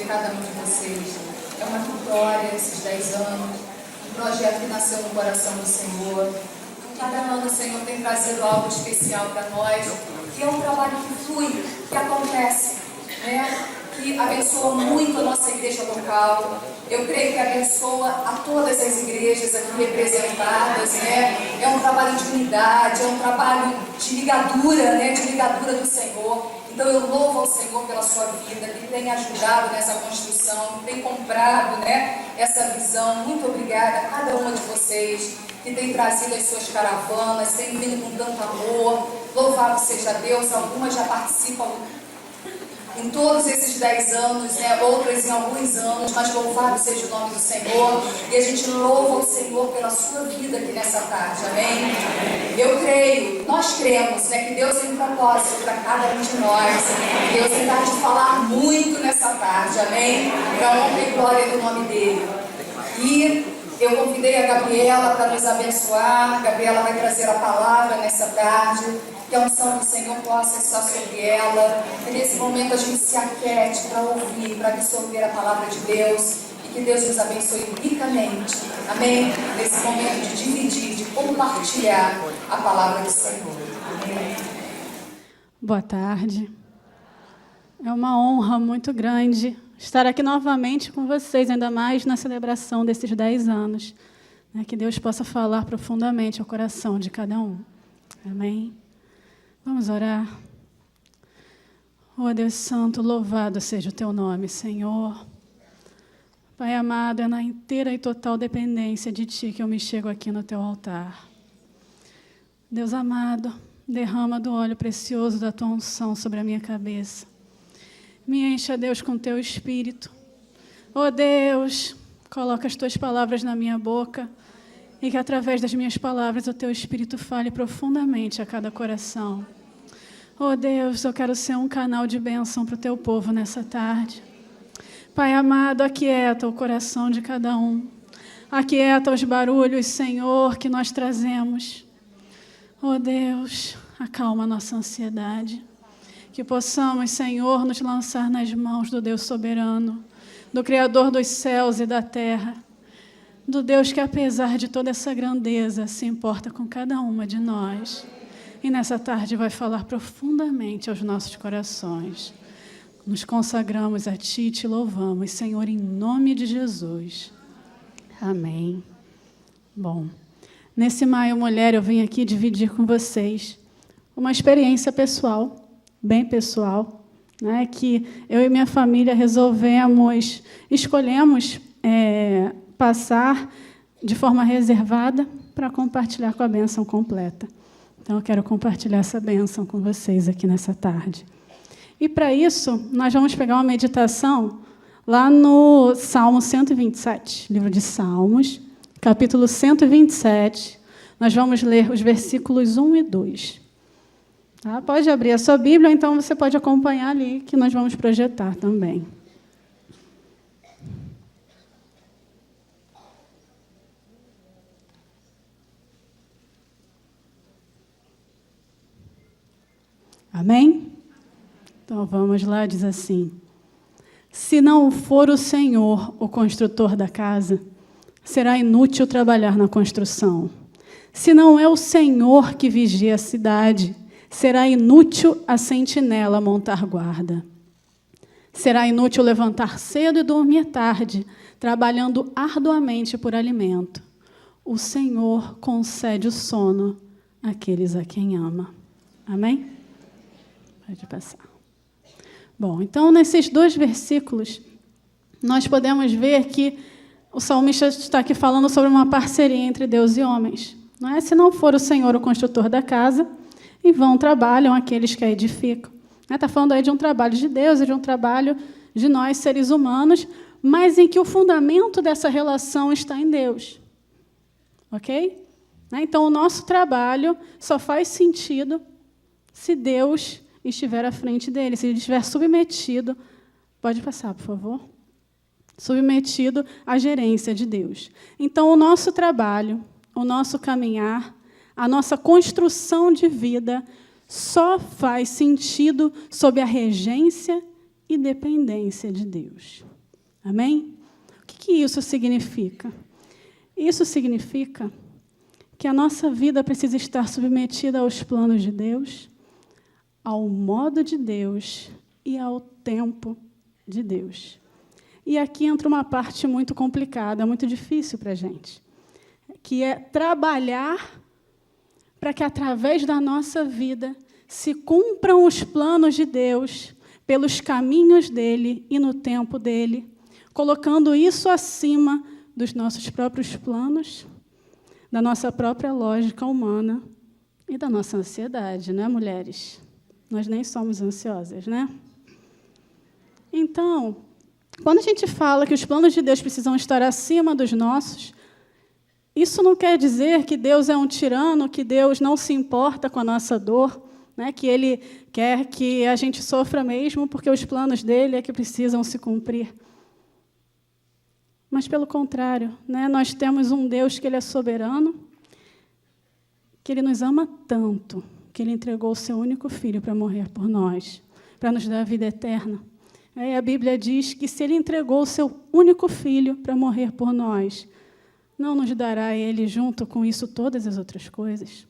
ver cada um de vocês. É uma vitória esses 10 anos, um projeto que nasceu no coração do Senhor. Cada ano o Senhor tem trazido algo especial para nós, que é um trabalho que flui, que acontece, né? Que abençoa muito a nossa igreja local. Eu creio que abençoa a todas as igrejas aqui representadas, né? É um trabalho de unidade, é um trabalho de ligadura, né? De ligadura do Senhor. Então eu louvo ao Senhor pela sua vida, que tem ajudado nessa construção, que tem comprado, né, essa visão. Muito obrigada a cada uma de vocês que tem trazido as suas caravanas, tem vindo com tanto amor. Louvado seja Deus. Algumas já participam em todos esses 10 anos, né? Outras em alguns anos, mas louvado seja o nome do Senhor. E a gente louva o Senhor pela sua vida aqui nessa tarde, amém? Eu creio, nós cremos, né, que Deus tem um propósito para cada um de nós. Deus tem de falar muito nessa tarde, amém? Para a honra e glória do nome dele. E eu convidei a Gabriela para nos abençoar. A Gabriela vai trazer a palavra nessa tarde. Que a unção do Senhor possa estar sobre ela. E nesse momento a gente se aquete para ouvir, para absorver a palavra de Deus. E que Deus nos abençoe ricamente. Amém? Nesse momento de dividir, de compartilhar a palavra do Senhor. Amém. Boa tarde. É uma honra muito grande estar aqui novamente com vocês, ainda mais na celebração desses 10 anos. Né? Que Deus possa falar profundamente ao coração de cada um. Amém? Vamos orar. Oh, Deus Santo, louvado seja o Teu nome, Senhor. Pai amado, é na inteira e total dependência de Ti que eu me chego aqui no Teu altar. Deus amado, derrama do óleo precioso da Tua unção sobre a minha cabeça. Me encha, Deus, com Teu Espírito. Oh, Deus, coloca as Tuas palavras na minha boca e que através das minhas palavras o Teu Espírito fale profundamente a cada coração. Oh Deus, eu quero ser um canal de bênção para o Teu povo nessa tarde. Pai amado, aquieta o coração de cada um. Aquieta os barulhos, Senhor, que nós trazemos. Oh Deus, acalma a nossa ansiedade. Que possamos, Senhor, nos lançar nas mãos do Deus soberano, do Criador dos céus e da terra, do Deus que, apesar de toda essa grandeza, se importa com cada uma de nós. E nessa tarde vai falar profundamente aos nossos corações. Nos consagramos a Ti e Te louvamos, Senhor, em nome de Jesus. Amém. Bom, nesse Maio Mulher eu vim aqui dividir com vocês uma experiência pessoal, bem pessoal, né, que eu e minha família escolhemos passar de forma reservada para compartilhar com a bênção completa. Então, eu quero compartilhar essa bênção com vocês aqui nessa tarde. E, para isso, nós vamos pegar uma meditação lá no Salmo 127, livro de Salmos, capítulo 127. Nós vamos ler os versículos 1 e 2. Tá? Pode abrir a sua Bíblia, então você pode acompanhar ali, que nós vamos projetar também. Amém? Então, vamos lá, diz assim: se não for o Senhor o construtor da casa, será inútil trabalhar na construção. Se não é o Senhor que vigia a cidade, será inútil a sentinela montar guarda. Será inútil levantar cedo e dormir tarde, trabalhando arduamente por alimento. O Senhor concede o sono àqueles a quem ama. Amém? Pode passar. Bom, então, nesses 2 versículos, nós podemos ver que o salmista está aqui falando sobre uma parceria entre Deus e homens. Não é? Se não for o Senhor o construtor da casa, em vão trabalham aqueles que a edificam. Está falando aí de um trabalho de Deus e de um trabalho de nós, seres humanos, mas em que o fundamento dessa relação está em Deus. Ok? Então, o nosso trabalho só faz sentido se Deus estiver à frente dele, se ele estiver submetido, pode passar, por favor, submetido à gerência de Deus. Então, o nosso trabalho, o nosso caminhar, a nossa construção de vida só faz sentido sob a regência e dependência de Deus. Amém? O que isso significa? Isso significa que a nossa vida precisa estar submetida aos planos de Deus, ao modo de Deus e ao tempo de Deus. E aqui entra uma parte muito complicada, muito difícil para a gente, que é trabalhar para que, através da nossa vida, se cumpram os planos de Deus pelos caminhos dele e no tempo dele, colocando isso acima dos nossos próprios planos, da nossa própria lógica humana e da nossa ansiedade, né, mulheres? Nós nem somos ansiosas, né? Então, quando a gente fala que os planos de Deus precisam estar acima dos nossos, isso não quer dizer que Deus é um tirano, que Deus não se importa com a nossa dor, né, que Ele quer que a gente sofra mesmo, porque os planos dele é que precisam se cumprir. Mas, pelo contrário, né, nós temos um Deus que Ele é soberano, que Ele nos ama tanto, que Ele entregou o seu único filho para morrer por nós, para nos dar a vida eterna. E a Bíblia diz que se Ele entregou o seu único filho para morrer por nós, não nos dará Ele, junto com isso, todas as outras coisas?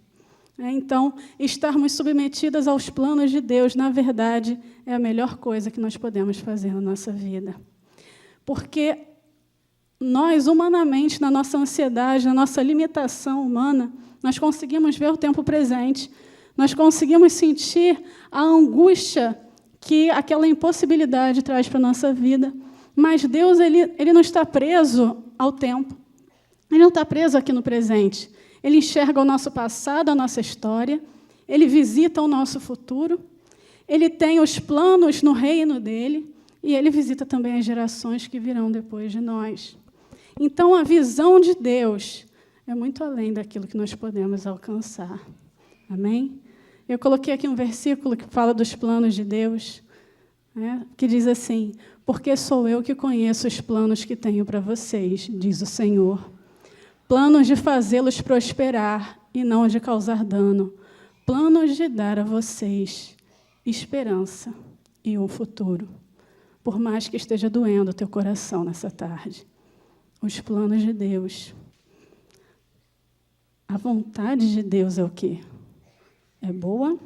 Então, estarmos submetidas aos planos de Deus, na verdade, é a melhor coisa que nós podemos fazer na nossa vida. Porque nós, humanamente, na nossa ansiedade, na nossa limitação humana, nós conseguimos ver o tempo presente, nós conseguimos sentir a angústia que aquela impossibilidade traz para a nossa vida. Mas Deus, ele não está preso ao tempo. Ele não está preso aqui no presente. Ele enxerga o nosso passado, a nossa história. Ele visita o nosso futuro. Ele tem os planos no reino dele. E ele visita também as gerações que virão depois de nós. Então, a visão de Deus é muito além daquilo que nós podemos alcançar. Amém? Eu coloquei aqui um versículo que fala dos planos de Deus, né, que diz assim: porque sou eu que conheço os planos que tenho para vocês, diz o Senhor. Planos de fazê-los prosperar e não de causar dano. Planos de dar a vocês esperança e um futuro. Por mais que esteja doendo o teu coração nessa tarde. Os planos de Deus. A vontade de Deus é o quê? É boa,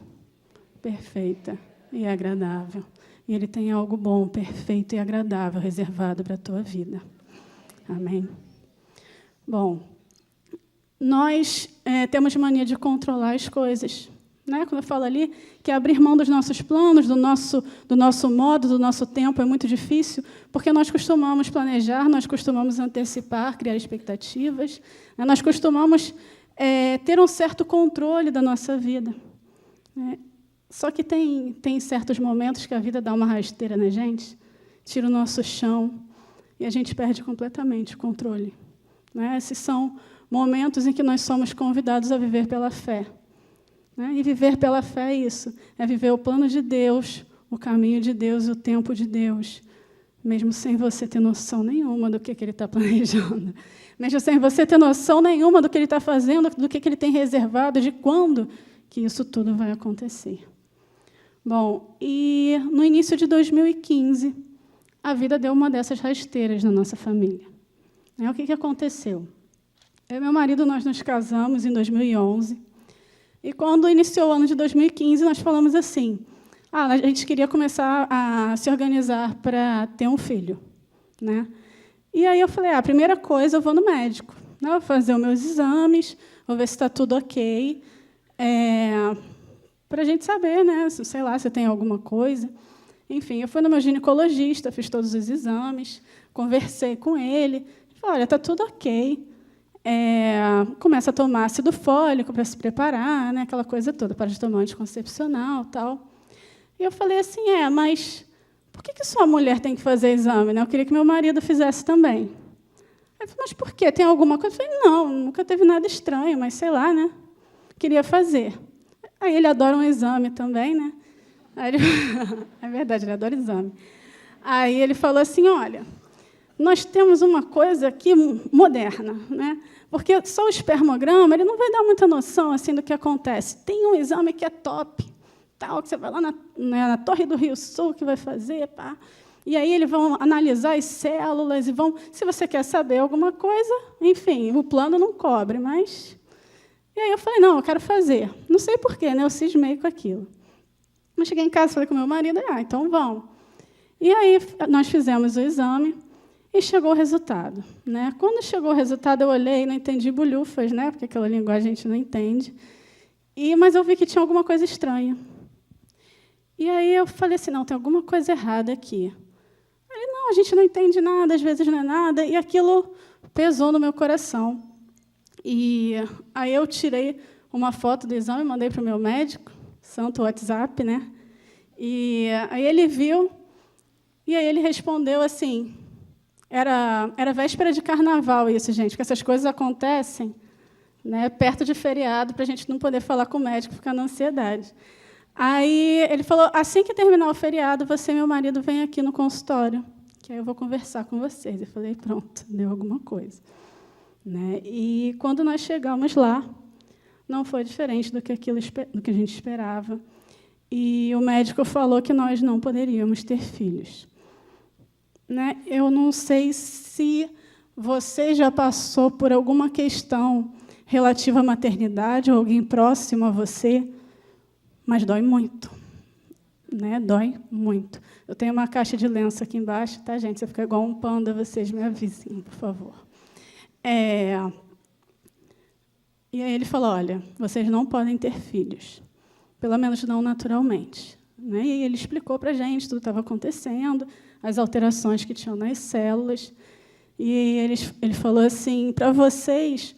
perfeita e agradável. E Ele tem algo bom, perfeito e agradável reservado para a tua vida. Amém? Bom, nós temos mania de controlar as coisas. Né? Quando eu falo ali que abrir mão dos nossos planos, do nosso modo, do nosso tempo é muito difícil, porque nós costumamos planejar, nós costumamos antecipar, criar expectativas, né? Nós costumamos ter um certo controle da nossa vida. Só que tem certos momentos que a vida dá uma rasteira na gente, tira o nosso chão e a gente perde completamente o controle. Né? Esses são momentos em que nós somos convidados a viver pela fé. E viver pela fé é isso, é viver o plano de Deus, o caminho de Deus, o tempo de Deus, mesmo sem você ter noção nenhuma do que Ele está planejando, mesmo sem você ter noção nenhuma do que Ele está fazendo, do que Ele tem reservado, de quando que isso tudo vai acontecer. Bom, e no início de 2015, a vida deu uma dessas rasteiras na nossa família. O que aconteceu? Eu e meu marido, nós nos casamos em 2011, e quando iniciou o ano de 2015, nós falamos assim, a gente queria começar a se organizar para ter um filho. Né? E aí eu falei, a primeira coisa, eu vou no médico, né? Vou fazer os meus exames, vou ver se está tudo ok, para a gente saber, né? Sei lá, se tem alguma coisa. Enfim, eu fui no meu ginecologista, fiz todos os exames, conversei com ele, falei, olha, está tudo ok. Começa a tomar ácido fólico para se preparar, né, aquela coisa toda, para de tomar anticoncepcional, tal. E eu falei assim, mas por que sua mulher tem que fazer exame? Né? Eu queria que meu marido fizesse também. Ele falou, mas por quê? Tem alguma coisa? Eu falei, não, nunca teve nada estranho, mas sei lá, né? Queria fazer. Aí ele adora um exame também, né? Aí ele... é verdade, ele adora exame. Aí ele falou assim, olha, nós temos uma coisa aqui moderna, né? Porque só o espermograma, ele não vai dar muita noção assim, do que acontece. Tem um exame que é top, tal, que você vai lá na Torre do Rio Sul, que vai fazer, pá. E aí eles vão analisar as células e vão... Se você quer saber alguma coisa, enfim, o plano não cobre, mas... E aí eu falei, não, eu quero fazer. Não sei porquê, né? Eu cismei com aquilo. Eu cheguei em casa, falei com meu marido, então vamos. E aí nós fizemos o exame e chegou o resultado, né? Quando chegou o resultado, eu olhei, não entendi bolhufas, né? Porque aquela linguagem a gente não entende. Mas eu vi que tinha alguma coisa estranha. E aí eu falei assim, não, tem alguma coisa errada aqui. Ele, não, a gente não entende nada, às vezes não é nada. E aquilo pesou no meu coração. E aí eu tirei uma foto do exame e mandei para o meu médico, santo WhatsApp, né? E aí ele viu, e aí ele respondeu assim, era véspera de carnaval isso, gente, porque essas coisas acontecem, né, perto de feriado, para a gente não poder falar com o médico, ficar na ansiedade. Aí ele falou, assim que terminar o feriado, você e meu marido vêm aqui no consultório, que aí eu vou conversar com vocês. Eu falei, pronto, deu alguma coisa. Né? E quando nós chegamos lá, não foi diferente do que a gente esperava. E o médico falou que nós não poderíamos ter filhos. Né? Eu não sei se você já passou por alguma questão relativa à maternidade, ou alguém próximo a você, mas dói muito. Né? Dói muito. Eu tenho uma caixa de lenço aqui embaixo, tá, gente? Se eu ficar igual um panda, vocês me avisem, por favor. E aí ele falou, olha, vocês não podem ter filhos, pelo menos não naturalmente. Né? E ele explicou para a gente tudo que estava acontecendo, as alterações que tinham nas células. E ele falou assim, para vocês,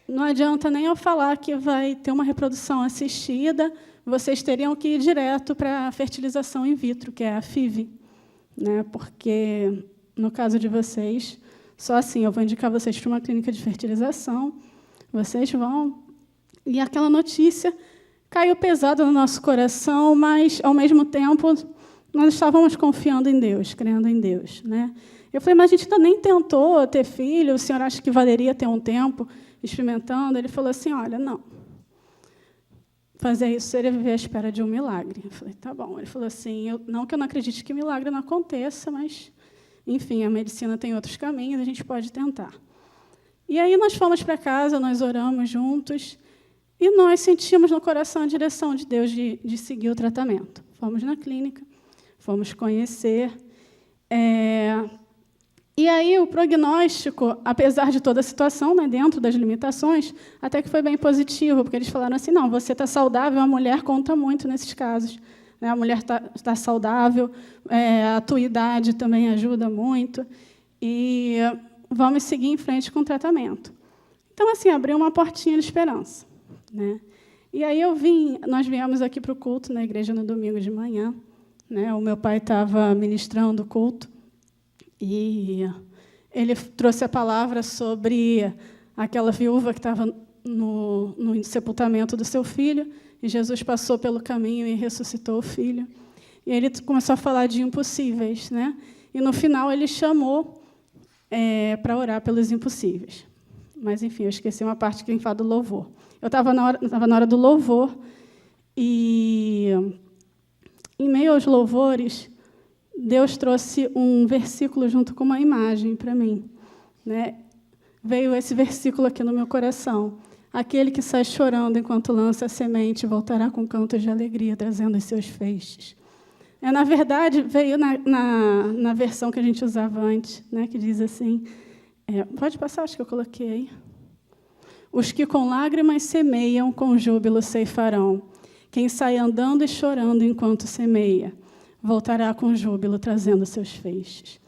não adianta nem eu falar que vai ter uma reprodução assistida, vocês teriam que ir direto para a fertilização in vitro, que é a FIV. Né? Porque, no caso de vocês... Só assim, eu vou indicar vocês para uma clínica de fertilização, vocês vão... E aquela notícia caiu pesado no nosso coração, mas, ao mesmo tempo, nós estávamos confiando em Deus, crendo em Deus. Né? Eu falei, mas a gente ainda nem tentou ter filho, o senhor acha que valeria ter um tempo experimentando? Ele falou assim, olha, não. Fazer isso seria viver à espera de um milagre. Eu falei, tá bom. Ele falou assim, não que eu não acredite que milagre não aconteça, mas... Enfim, a medicina tem outros caminhos, a gente pode tentar. E aí nós fomos para casa, nós oramos juntos, e nós sentimos no coração a direção de Deus de seguir o tratamento. Fomos na clínica, fomos conhecer. E aí o prognóstico, apesar de toda a situação, né, dentro das limitações, até que foi bem positivo, porque eles falaram assim, não, você está saudável, a mulher conta muito nesses casos. A mulher está saudável, a tua idade também ajuda muito, e vamos seguir em frente com o tratamento. Então, assim, abriu uma portinha de esperança. Né? E aí nós viemos aqui para o culto, na igreja, no domingo de manhã. Né? O meu pai estava ministrando o culto, e ele trouxe a palavra sobre aquela viúva que estava no sepultamento do seu filho, e Jesus passou pelo caminho e ressuscitou o filho. E ele começou a falar de impossíveis. Né? E, no final, ele chamou para orar pelos impossíveis. Mas, enfim, eu esqueci uma parte que fala do louvor. Eu estava na hora do louvor, e, em meio aos louvores, Deus trouxe um versículo junto com uma imagem para mim. Né? Veio esse versículo aqui no meu coração. Aquele que sai chorando enquanto lança a semente voltará com cantos de alegria, trazendo os seus feixes. Na verdade, veio na versão que a gente usava antes, né, que diz assim, pode passar, acho que eu coloquei aí. Os que com lágrimas semeiam, com júbilo ceifarão. Quem sai andando e chorando enquanto semeia, voltará com júbilo, trazendo seus feixes.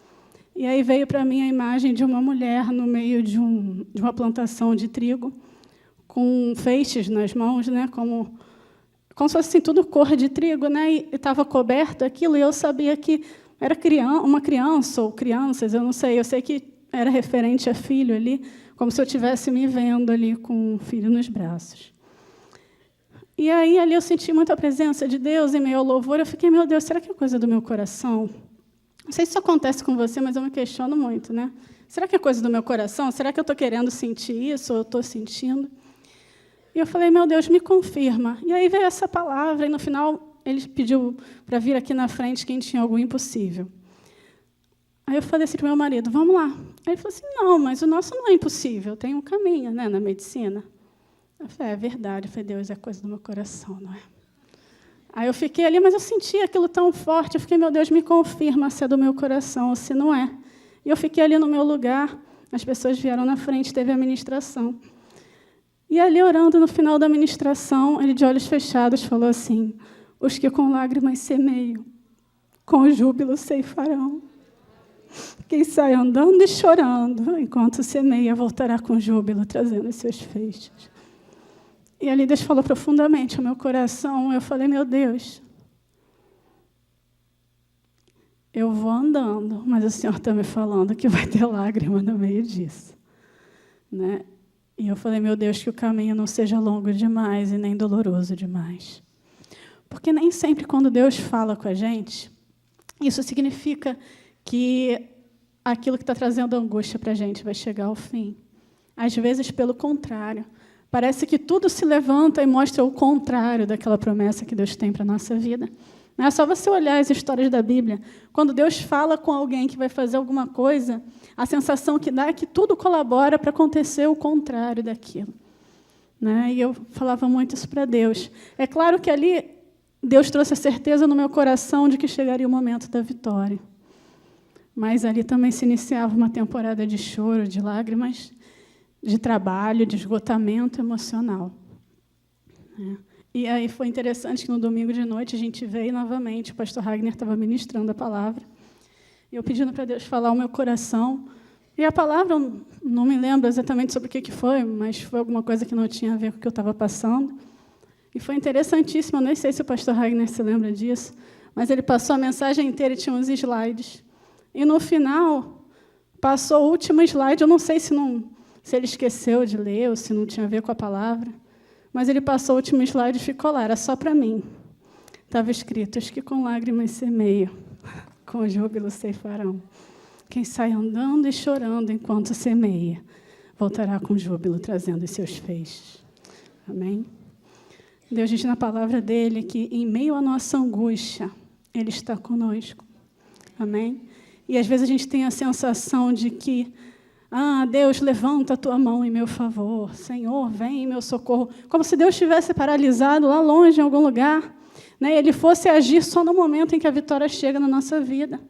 E aí veio para mim a imagem de uma mulher no meio de uma plantação de trigo, com feixes nas mãos, né, como se fosse assim, tudo cor de trigo, né, e estava coberto aquilo, e eu sabia que era uma criança ou crianças, eu não sei, eu sei que era referente a filho ali, como se eu estivesse me vendo ali com um filho nos braços. E aí ali eu senti muito a presença de Deus em meio ao louvor, eu fiquei, meu Deus, será que é coisa do meu coração? Não sei se isso acontece com você, mas eu me questiono muito, né? Será que é coisa do meu coração? Será que eu estou querendo sentir isso, ou eu estou sentindo? E eu falei, meu Deus, me confirma. E aí veio essa palavra, e no final ele pediu para vir aqui na frente quem tinha algo impossível. Aí eu falei assim para o meu marido, vamos lá. Aí ele falou assim, não, mas o nosso não é impossível, tem um caminho, né, na medicina. Eu falei, é verdade. Eu falei, Deus, é coisa do meu coração, não é? Aí eu fiquei ali, mas eu senti aquilo tão forte, eu fiquei, meu Deus, me confirma se é do meu coração ou se não é. E eu fiquei ali no meu lugar, as pessoas vieram na frente, teve a ministração. E ali, orando, no final da ministração, ele, de olhos fechados, falou assim, os que com lágrimas semeiam, com júbilo ceifarão. Quem sai andando e chorando, enquanto semeia, voltará com júbilo, trazendo os seus feixes. E ali Deus falou profundamente ao meu coração. Eu falei, meu Deus, eu vou andando, mas o Senhor está me falando que vai ter lágrima no meio disso. Né? E eu falei, meu Deus, que o caminho não seja longo demais e nem doloroso demais. Porque nem sempre quando Deus fala com a gente, isso significa que aquilo que está trazendo angústia para a gente vai chegar ao fim. Às vezes, pelo contrário, parece que tudo se levanta e mostra o contrário daquela promessa que Deus tem para a nossa vida. Não é só você olhar as histórias da Bíblia. Quando Deus fala com alguém que vai fazer alguma coisa, a sensação que dá é que tudo colabora para acontecer o contrário daquilo. Né? E eu falava muito isso para Deus. É claro que ali Deus trouxe a certeza no meu coração de que chegaria o momento da vitória. Mas ali também se iniciava uma temporada de choro, de lágrimas, de trabalho, de esgotamento emocional. E aí foi interessante que no domingo de noite a gente veio novamente, o pastor Ragner estava ministrando a palavra, e eu pedindo para Deus falar ao meu coração, e a palavra, não me lembro exatamente sobre o que foi, mas foi alguma coisa que não tinha a ver com o que eu estava passando, e foi interessantíssimo, eu nem sei se o pastor Ragner se lembra disso, mas ele passou a mensagem inteira e tinha uns slides, e no final passou o último slide, eu não sei se ele esqueceu de ler ou se não tinha a ver com a palavra, mas ele passou o último slide e ficou lá, era só para mim. Estava escrito, os que com lágrimas semeiam, com júbilo ceifarão. Quem sai andando e chorando enquanto semeia, voltará com júbilo, trazendo os seus feixes. Amém? Deus diz na palavra dele que, em meio à nossa angústia, ele está conosco. Amém? E, às vezes, a gente tem a sensação de que Deus, levanta a tua mão em meu favor. Senhor, vem em meu socorro. Como se Deus estivesse paralisado lá longe, em algum lugar. Né? Ele fosse agir só no momento em que a vitória chega na nossa vida.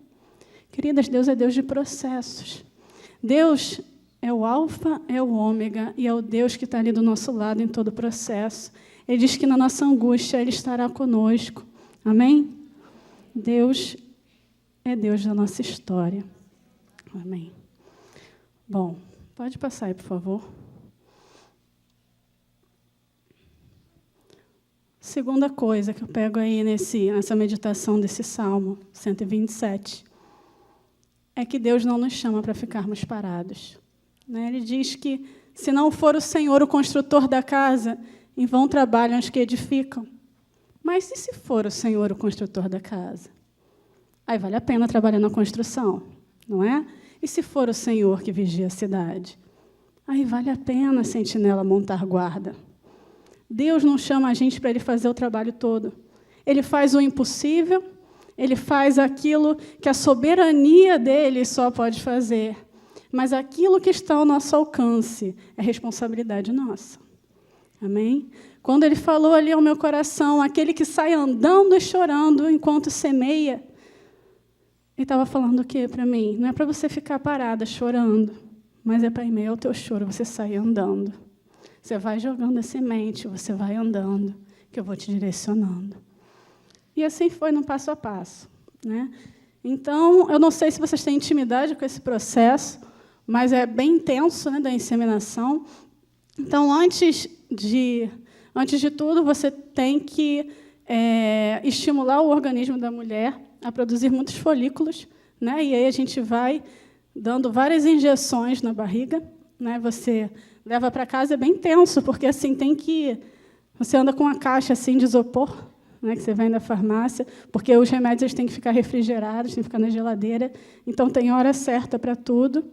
Queridas, Deus é Deus de processos. Deus é o alfa, é o ômega, e é o Deus que está ali do nosso lado em todo o processo. Ele diz que na nossa angústia Ele estará conosco. Amém? Deus é Deus da nossa história. Amém. Bom, pode passar aí, por favor. Segunda coisa que eu pego aí nessa meditação desse Salmo 127 é que Deus não nos chama para ficarmos parados. Né? Ele diz que, se não for o Senhor o construtor da casa, em vão trabalham os que edificam. Mas e se for o Senhor o construtor da casa? Aí vale a pena trabalhar na construção, não é? E se for o Senhor que vigia a cidade? Aí vale a pena a sentinela montar guarda. Deus não chama a gente para Ele fazer o trabalho todo. Ele faz o impossível, Ele faz aquilo que a soberania dEle só pode fazer. Mas aquilo que está ao nosso alcance é responsabilidade nossa. Amém? Quando Ele falou ali ao meu coração, aquele que sai andando e chorando enquanto semeia, Ele estava falando o quê para mim? Não é para você ficar parada chorando, mas é para, em meio ao teu choro, você sair andando. Você vai jogando a semente, você vai andando, que eu vou te direcionando. E assim foi no passo a passo. Né? Então, eu não sei se vocês têm intimidade com esse processo, mas é bem intenso, né, da inseminação. Então, antes de tudo, você tem que estimular o organismo da mulher a produzir muitos folículos, né? E aí a gente vai dando várias injeções na barriga, né? Você leva para casa, é bem tenso, porque assim você anda com uma caixa assim de isopor, né? Que você vem da farmácia, porque os remédios eles têm que ficar refrigerados, têm que ficar na geladeira, então tem hora certa para tudo.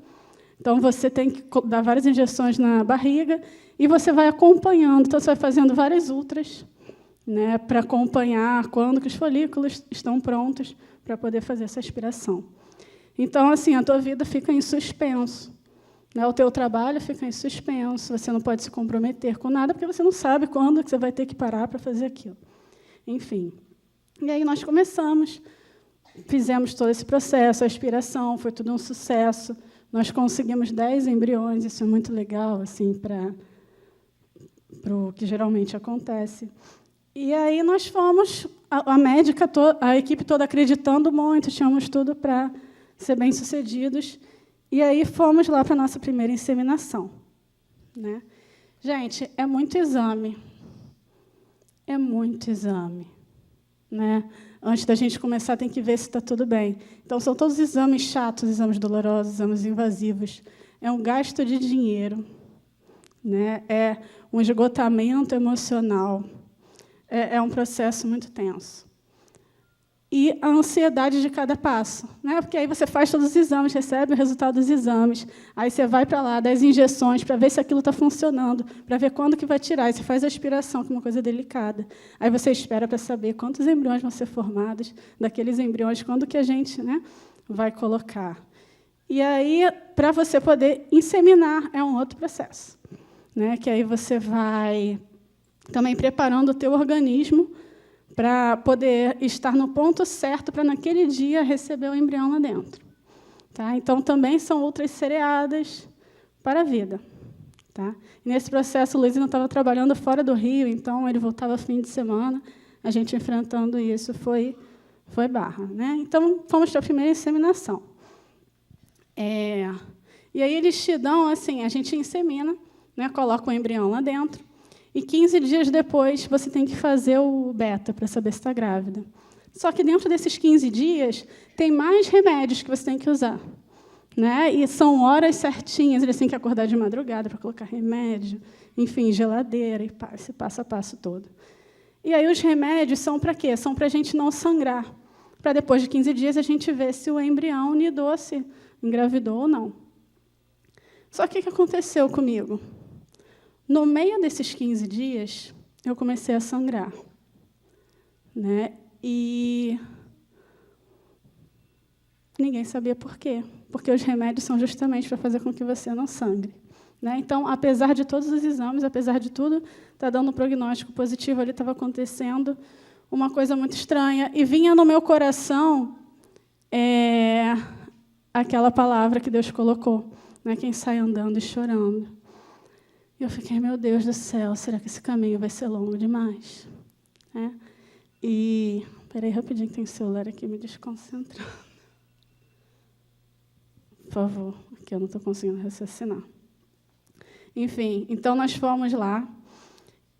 Então você tem que dar várias injeções na barriga e você vai acompanhando, então você vai fazendo várias ultras, né, para acompanhar quando que os folículos estão prontos para poder fazer essa aspiração. Então, assim, a tua vida fica em suspenso. Né? O teu trabalho fica em suspenso, você não pode se comprometer com nada, porque você não sabe quando que você vai ter que parar para fazer aquilo. Enfim. E aí nós começamos, fizemos todo esse processo, a aspiração, foi tudo um sucesso. Nós conseguimos 10 embriões, isso é muito legal, assim, para o que geralmente acontece. E aí nós fomos, a médica, a equipe toda acreditando muito, tínhamos tudo para ser bem-sucedidos. E aí fomos lá para a nossa primeira inseminação. Né? Gente, é muito exame. É muito exame. Né? Antes da gente começar, tem que ver se está tudo bem. Então, são todos exames chatos, exames dolorosos, exames invasivos. É um gasto de dinheiro. Né? É um esgotamento emocional. É um processo muito tenso. E a ansiedade de cada passo. Né? Porque aí você faz todos os exames, recebe o resultado dos exames, aí você vai para lá, dá as injeções para ver se aquilo está funcionando, para ver quando que vai tirar. Aí você faz a aspiração, que é uma coisa delicada. Aí você espera para saber quantos embriões vão ser formados, daqueles embriões, quando que a gente, né, vai colocar. E aí, para você poder inseminar, é um outro processo. Né? Que aí você vai também preparando o teu organismo para poder estar no ponto certo para, naquele dia, receber o embrião lá dentro. Tá? Então, também são outras cereadas para a vida. Tá? E nesse processo, o Luiz ainda estava trabalhando fora do Rio, então ele voltava fim de semana, a gente enfrentando isso, foi barra. Né? Então, fomos para a primeira inseminação. E aí eles te dão, assim, a gente insemina, né, coloca o embrião lá dentro, e 15 dias depois, você tem que fazer o beta para saber se está grávida. Só que, dentro desses 15 dias, tem mais remédios que você tem que usar. Né? E são horas certinhas, eles têm que acordar de madrugada para colocar remédio, enfim, geladeira, e esse passo a passo todo. E aí os remédios são para quê? São para a gente não sangrar. Para depois de 15 dias, a gente ver se o embrião nidou, se engravidou ou não. Só que o que aconteceu comigo? No meio desses 15 dias, eu comecei a sangrar. Né? E ninguém sabia por quê. Porque os remédios são justamente para fazer com que você não sangre. Né? Então, apesar de todos os exames, apesar de tudo, está dando um prognóstico positivo, ali estava acontecendo uma coisa muito estranha. E vinha no meu coração aquela palavra que Deus colocou, né? Quem sai andando e chorando. E eu fiquei, meu Deus do céu, será que esse caminho vai ser longo demais? E, peraí, rapidinho, tem um celular aqui me desconcentrando. Por favor, que eu não estou conseguindo raciocinar. Enfim, então nós fomos lá,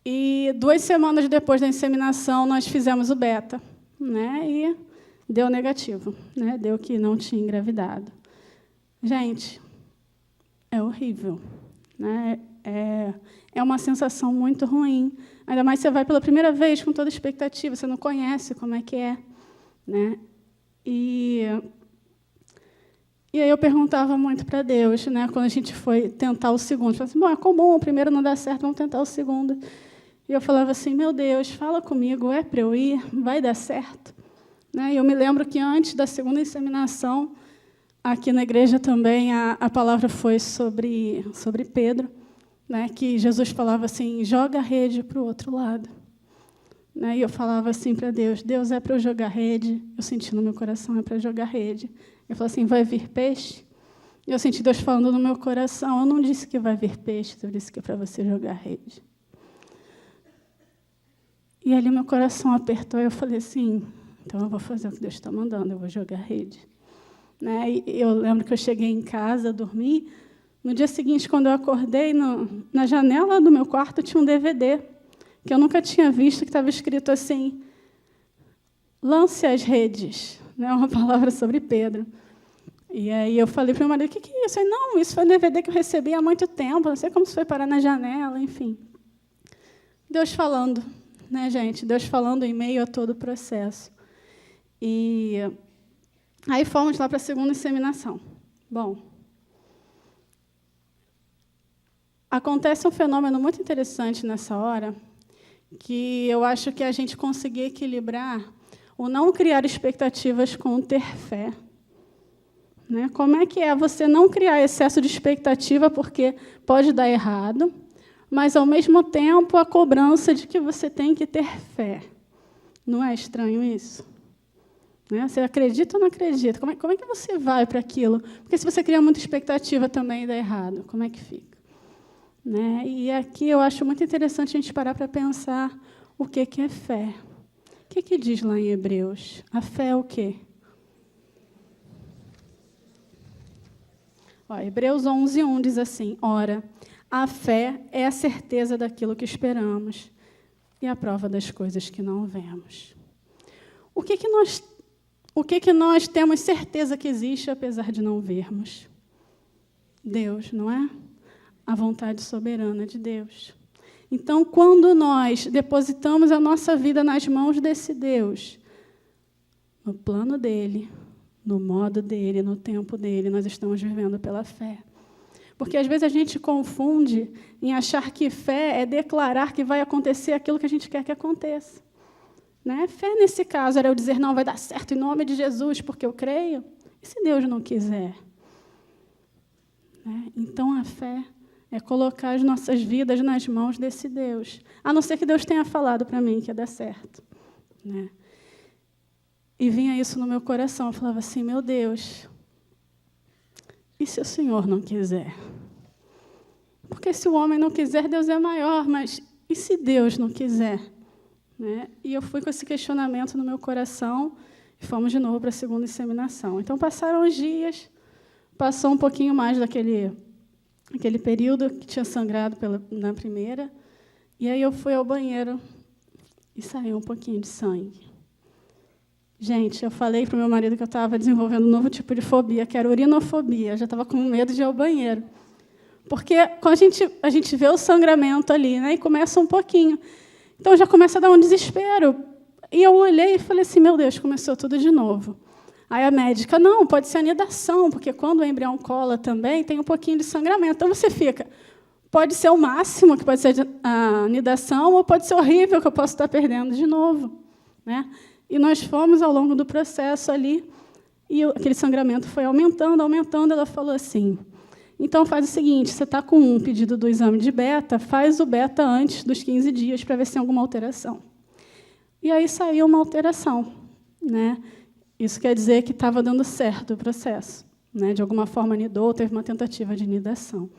e 2 semanas depois da inseminação, nós fizemos o beta, né? E deu negativo, né? Deu que não tinha engravidado. Gente, é horrível, né? É uma sensação muito ruim. Ainda mais você vai pela primeira vez com toda expectativa, você não conhece como é que é. Né? E aí eu perguntava muito para Deus, né, quando a gente foi tentar o segundo. Eu falava assim, bom, é comum, o primeiro não dá certo, vamos tentar o segundo. E eu falava assim, meu Deus, fala comigo, é para eu ir? Vai dar certo? Né? E eu me lembro que antes da segunda inseminação, aqui na igreja também, a palavra foi sobre Pedro, né, que Jesus falava assim, joga a rede para o outro lado. Né, e eu falava assim para Deus, Deus, é para eu jogar rede? Eu senti no meu coração, é para jogar rede. Eu falei assim, vai vir peixe? E eu senti Deus falando no meu coração, eu não disse que vai vir peixe, eu disse que é para você jogar rede. E ali meu coração apertou, e eu falei assim, então eu vou fazer o que Deus está mandando, eu vou jogar rede. Né, e eu lembro que eu cheguei em casa, dormi. No dia seguinte, quando eu acordei, na janela do meu quarto tinha um DVD, que eu nunca tinha visto, que estava escrito assim, lance as redes, né? Uma palavra sobre Pedro. E aí eu falei para o meu marido, o que é isso? Ele, não, isso foi um DVD que eu recebi há muito tempo, não sei como isso foi parar na janela, enfim. Deus falando, né, gente? Deus falando em meio a todo o processo. E aí fomos lá para a segunda inseminação. Bom, acontece um fenômeno muito interessante nessa hora, que eu acho que a gente conseguir equilibrar o não criar expectativas com o ter fé. Né? Como é que é você não criar excesso de expectativa, porque pode dar errado, mas, ao mesmo tempo, a cobrança de que você tem que ter fé. Não é estranho isso? Né? Você acredita ou não acredita? Como é que você vai para aquilo? Porque se você cria muita expectativa também dá errado. Como é que fica? Né? E aqui eu acho muito interessante a gente parar para pensar o que é fé. O que diz lá em Hebreus? A fé é o quê? Hebreus 11:1 diz assim: ora, a fé é a certeza daquilo que esperamos e a prova das coisas que não vemos. O que nós temos certeza que existe, apesar de não vermos? Deus, não é? A vontade soberana de Deus. Então, quando nós depositamos a nossa vida nas mãos desse Deus, no plano dele, no modo dele, no tempo dele, nós estamos vivendo pela fé. Porque, às vezes, a gente confunde em achar que fé é declarar que vai acontecer aquilo que a gente quer que aconteça. Né? Fé, nesse caso, era eu dizer, não, vai dar certo em nome de Jesus, porque eu creio. E se Deus não quiser? Né? Então, a fé é colocar as nossas vidas nas mãos desse Deus. A não ser que Deus tenha falado para mim que ia dar certo. Né? E vinha isso no meu coração. Eu falava assim, meu Deus, e se o Senhor não quiser? Porque se o homem não quiser, Deus é maior, mas e se Deus não quiser? Né? E eu fui com esse questionamento no meu coração e fomos de novo para a segunda inseminação. Então, passaram os dias, passou um pouquinho mais aquele período que tinha sangrado na primeira, e aí eu fui ao banheiro e saiu um pouquinho de sangue. Gente, eu falei para o meu marido que eu estava desenvolvendo um novo tipo de fobia, que era urinofobia. Eu já estava com medo de ir ao banheiro. Porque quando a gente vê o sangramento ali, né, e começa um pouquinho. Então, já começa a dar um desespero. E eu olhei e falei assim, meu Deus, começou tudo de novo. Aí a médica, não, pode ser anidação, porque quando o embrião cola também, tem um pouquinho de sangramento. Então, você fica, pode ser o máximo, que pode ser a anidação, ou pode ser horrível, que eu posso estar perdendo de novo. Né? E nós fomos ao longo do processo ali, e aquele sangramento foi aumentando, aumentando. Ela falou assim, então faz o seguinte, você está com um pedido do exame de beta, faz o beta antes dos 15 dias para ver se tem alguma alteração. E aí saiu uma alteração. Né? Isso quer dizer que estava dando certo o processo. Né? De alguma forma anidou, teve uma tentativa de anidação.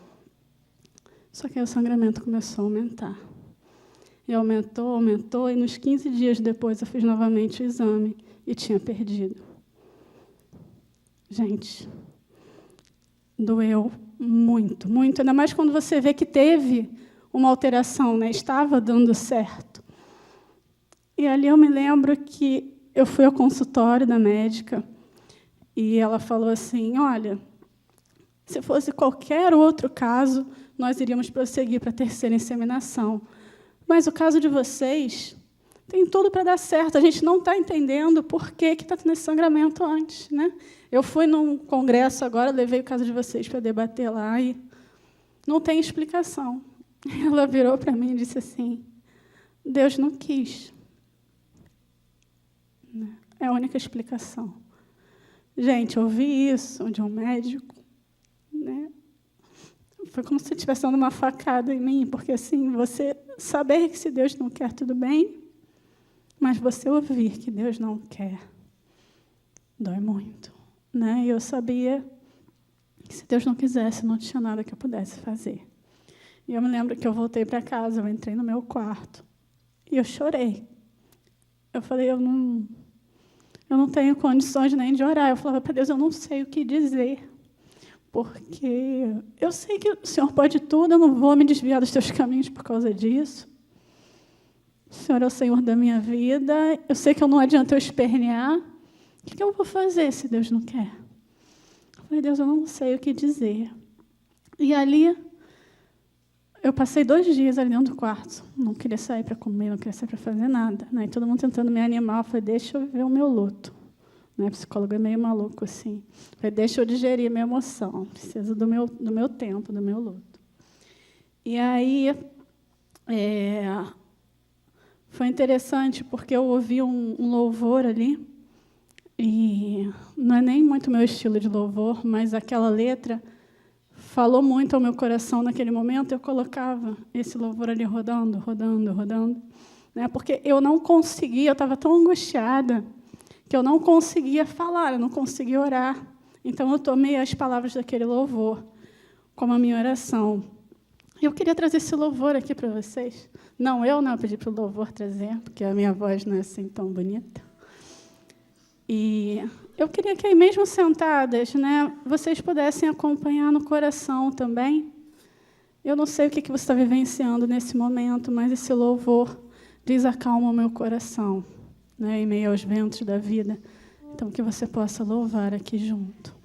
Só que aí o sangramento começou a aumentar. E aumentou, aumentou, e nos 15 dias depois eu fiz novamente o exame e tinha perdido. Gente, doeu muito, muito. Ainda mais quando você vê que teve uma alteração, né? Estava dando certo. E ali eu me lembro que eu fui ao consultório da médica e ela falou assim, olha, se fosse qualquer outro caso, nós iríamos prosseguir para a terceira inseminação. Mas o caso de vocês tem tudo para dar certo. A gente não está entendendo por que está tendo esse sangramento antes. Né? Eu fui num congresso agora, levei o caso de vocês para debater lá e não tem explicação. Ela virou para mim e disse assim, Deus não quis. É a única explicação. Gente, eu ouvi isso de um médico, né? Foi como se estivesse dando uma facada em mim, porque assim, você saber que se Deus não quer, tudo bem, mas você ouvir que Deus não quer, dói muito. Né? E eu sabia que se Deus não quisesse, não tinha nada que eu pudesse fazer. E eu me lembro que eu voltei para casa, eu entrei no meu quarto, e eu chorei. Eu falei, eu não tenho condições nem de orar. Eu falava para Deus, eu não sei o que dizer. Porque eu sei que o Senhor pode tudo, eu não vou me desviar dos teus caminhos por causa disso. O Senhor é o Senhor da minha vida, eu sei que não adianta eu espernear. O que eu vou fazer se Deus não quer? Eu falei, Deus, eu não sei o que dizer. E ali, eu passei 2 dias ali dentro do quarto. Não queria sair para comer, não queria sair para fazer nada. Né? E todo mundo tentando me animar. Eu falei, deixa eu ver o meu luto. Né? O psicólogo é meio maluco, assim. Eu falei, deixa eu digerir a minha emoção. Preciso do meu tempo, do meu luto. E aí, foi interessante, porque eu ouvi um louvor ali, E não é nem muito meu estilo de louvor, mas aquela letra falou muito ao meu coração naquele momento. Eu colocava esse louvor ali rodando, rodando, rodando, né? Porque eu não conseguia, eu estava tão angustiada que eu não conseguia falar, eu não conseguia orar. Então, eu tomei as palavras daquele louvor como a minha oração. Eu queria trazer esse louvor aqui para vocês. Eu pedi para o louvor trazer, porque a minha voz não é assim tão bonita. E eu queria que aí mesmo sentadas, né, vocês pudessem acompanhar no coração também. Eu não sei o que você está vivenciando nesse momento, mas esse louvor diz: acalma o meu coração, né, em meio aos ventos da vida. Então, que você possa louvar aqui junto.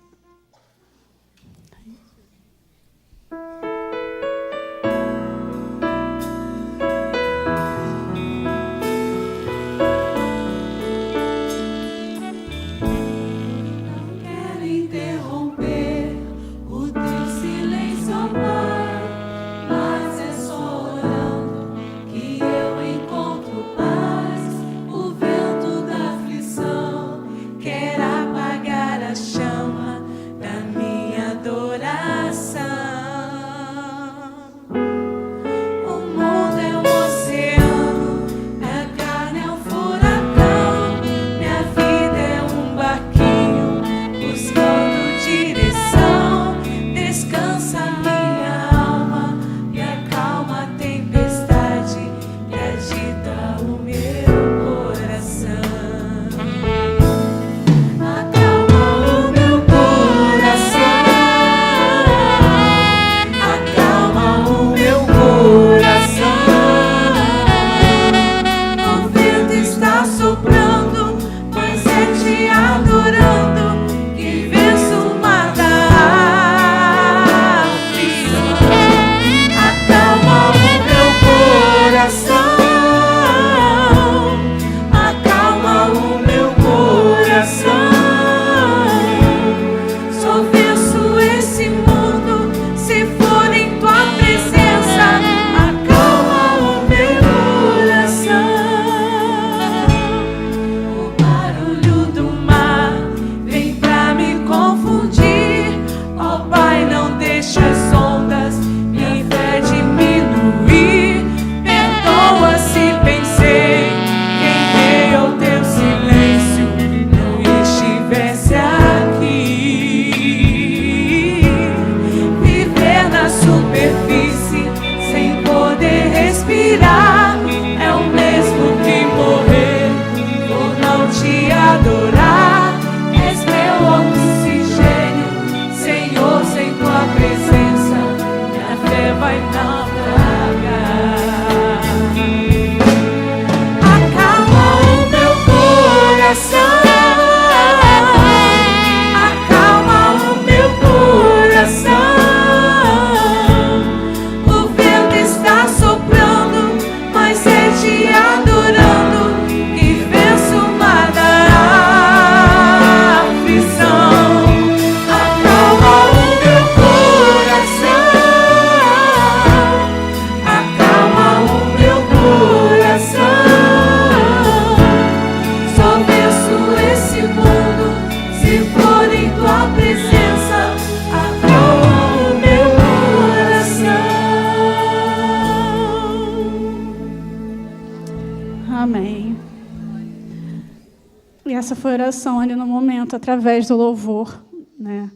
Essa foi a oração ali no momento, através do louvor, né?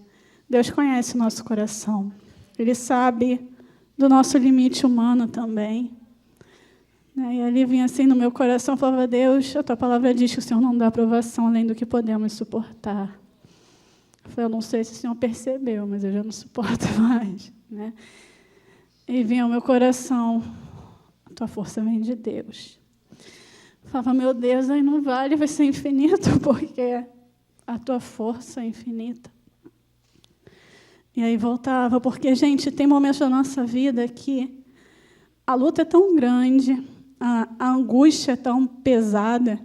Deus conhece o nosso coração. Ele sabe do nosso limite humano também. Né? E ali vinha assim no meu coração, eu falava: Deus, a tua palavra diz que o Senhor não dá aprovação além do que podemos suportar. Eu não sei se o Senhor percebeu, mas eu já não suporto mais. Né? E vinha ao meu coração: a tua força vem de Deus. Falava: meu Deus, aí não vale, vai ser infinito, porque a tua força é infinita. E aí voltava, porque, gente, tem momentos da nossa vida que a luta é tão grande, a angústia é tão pesada,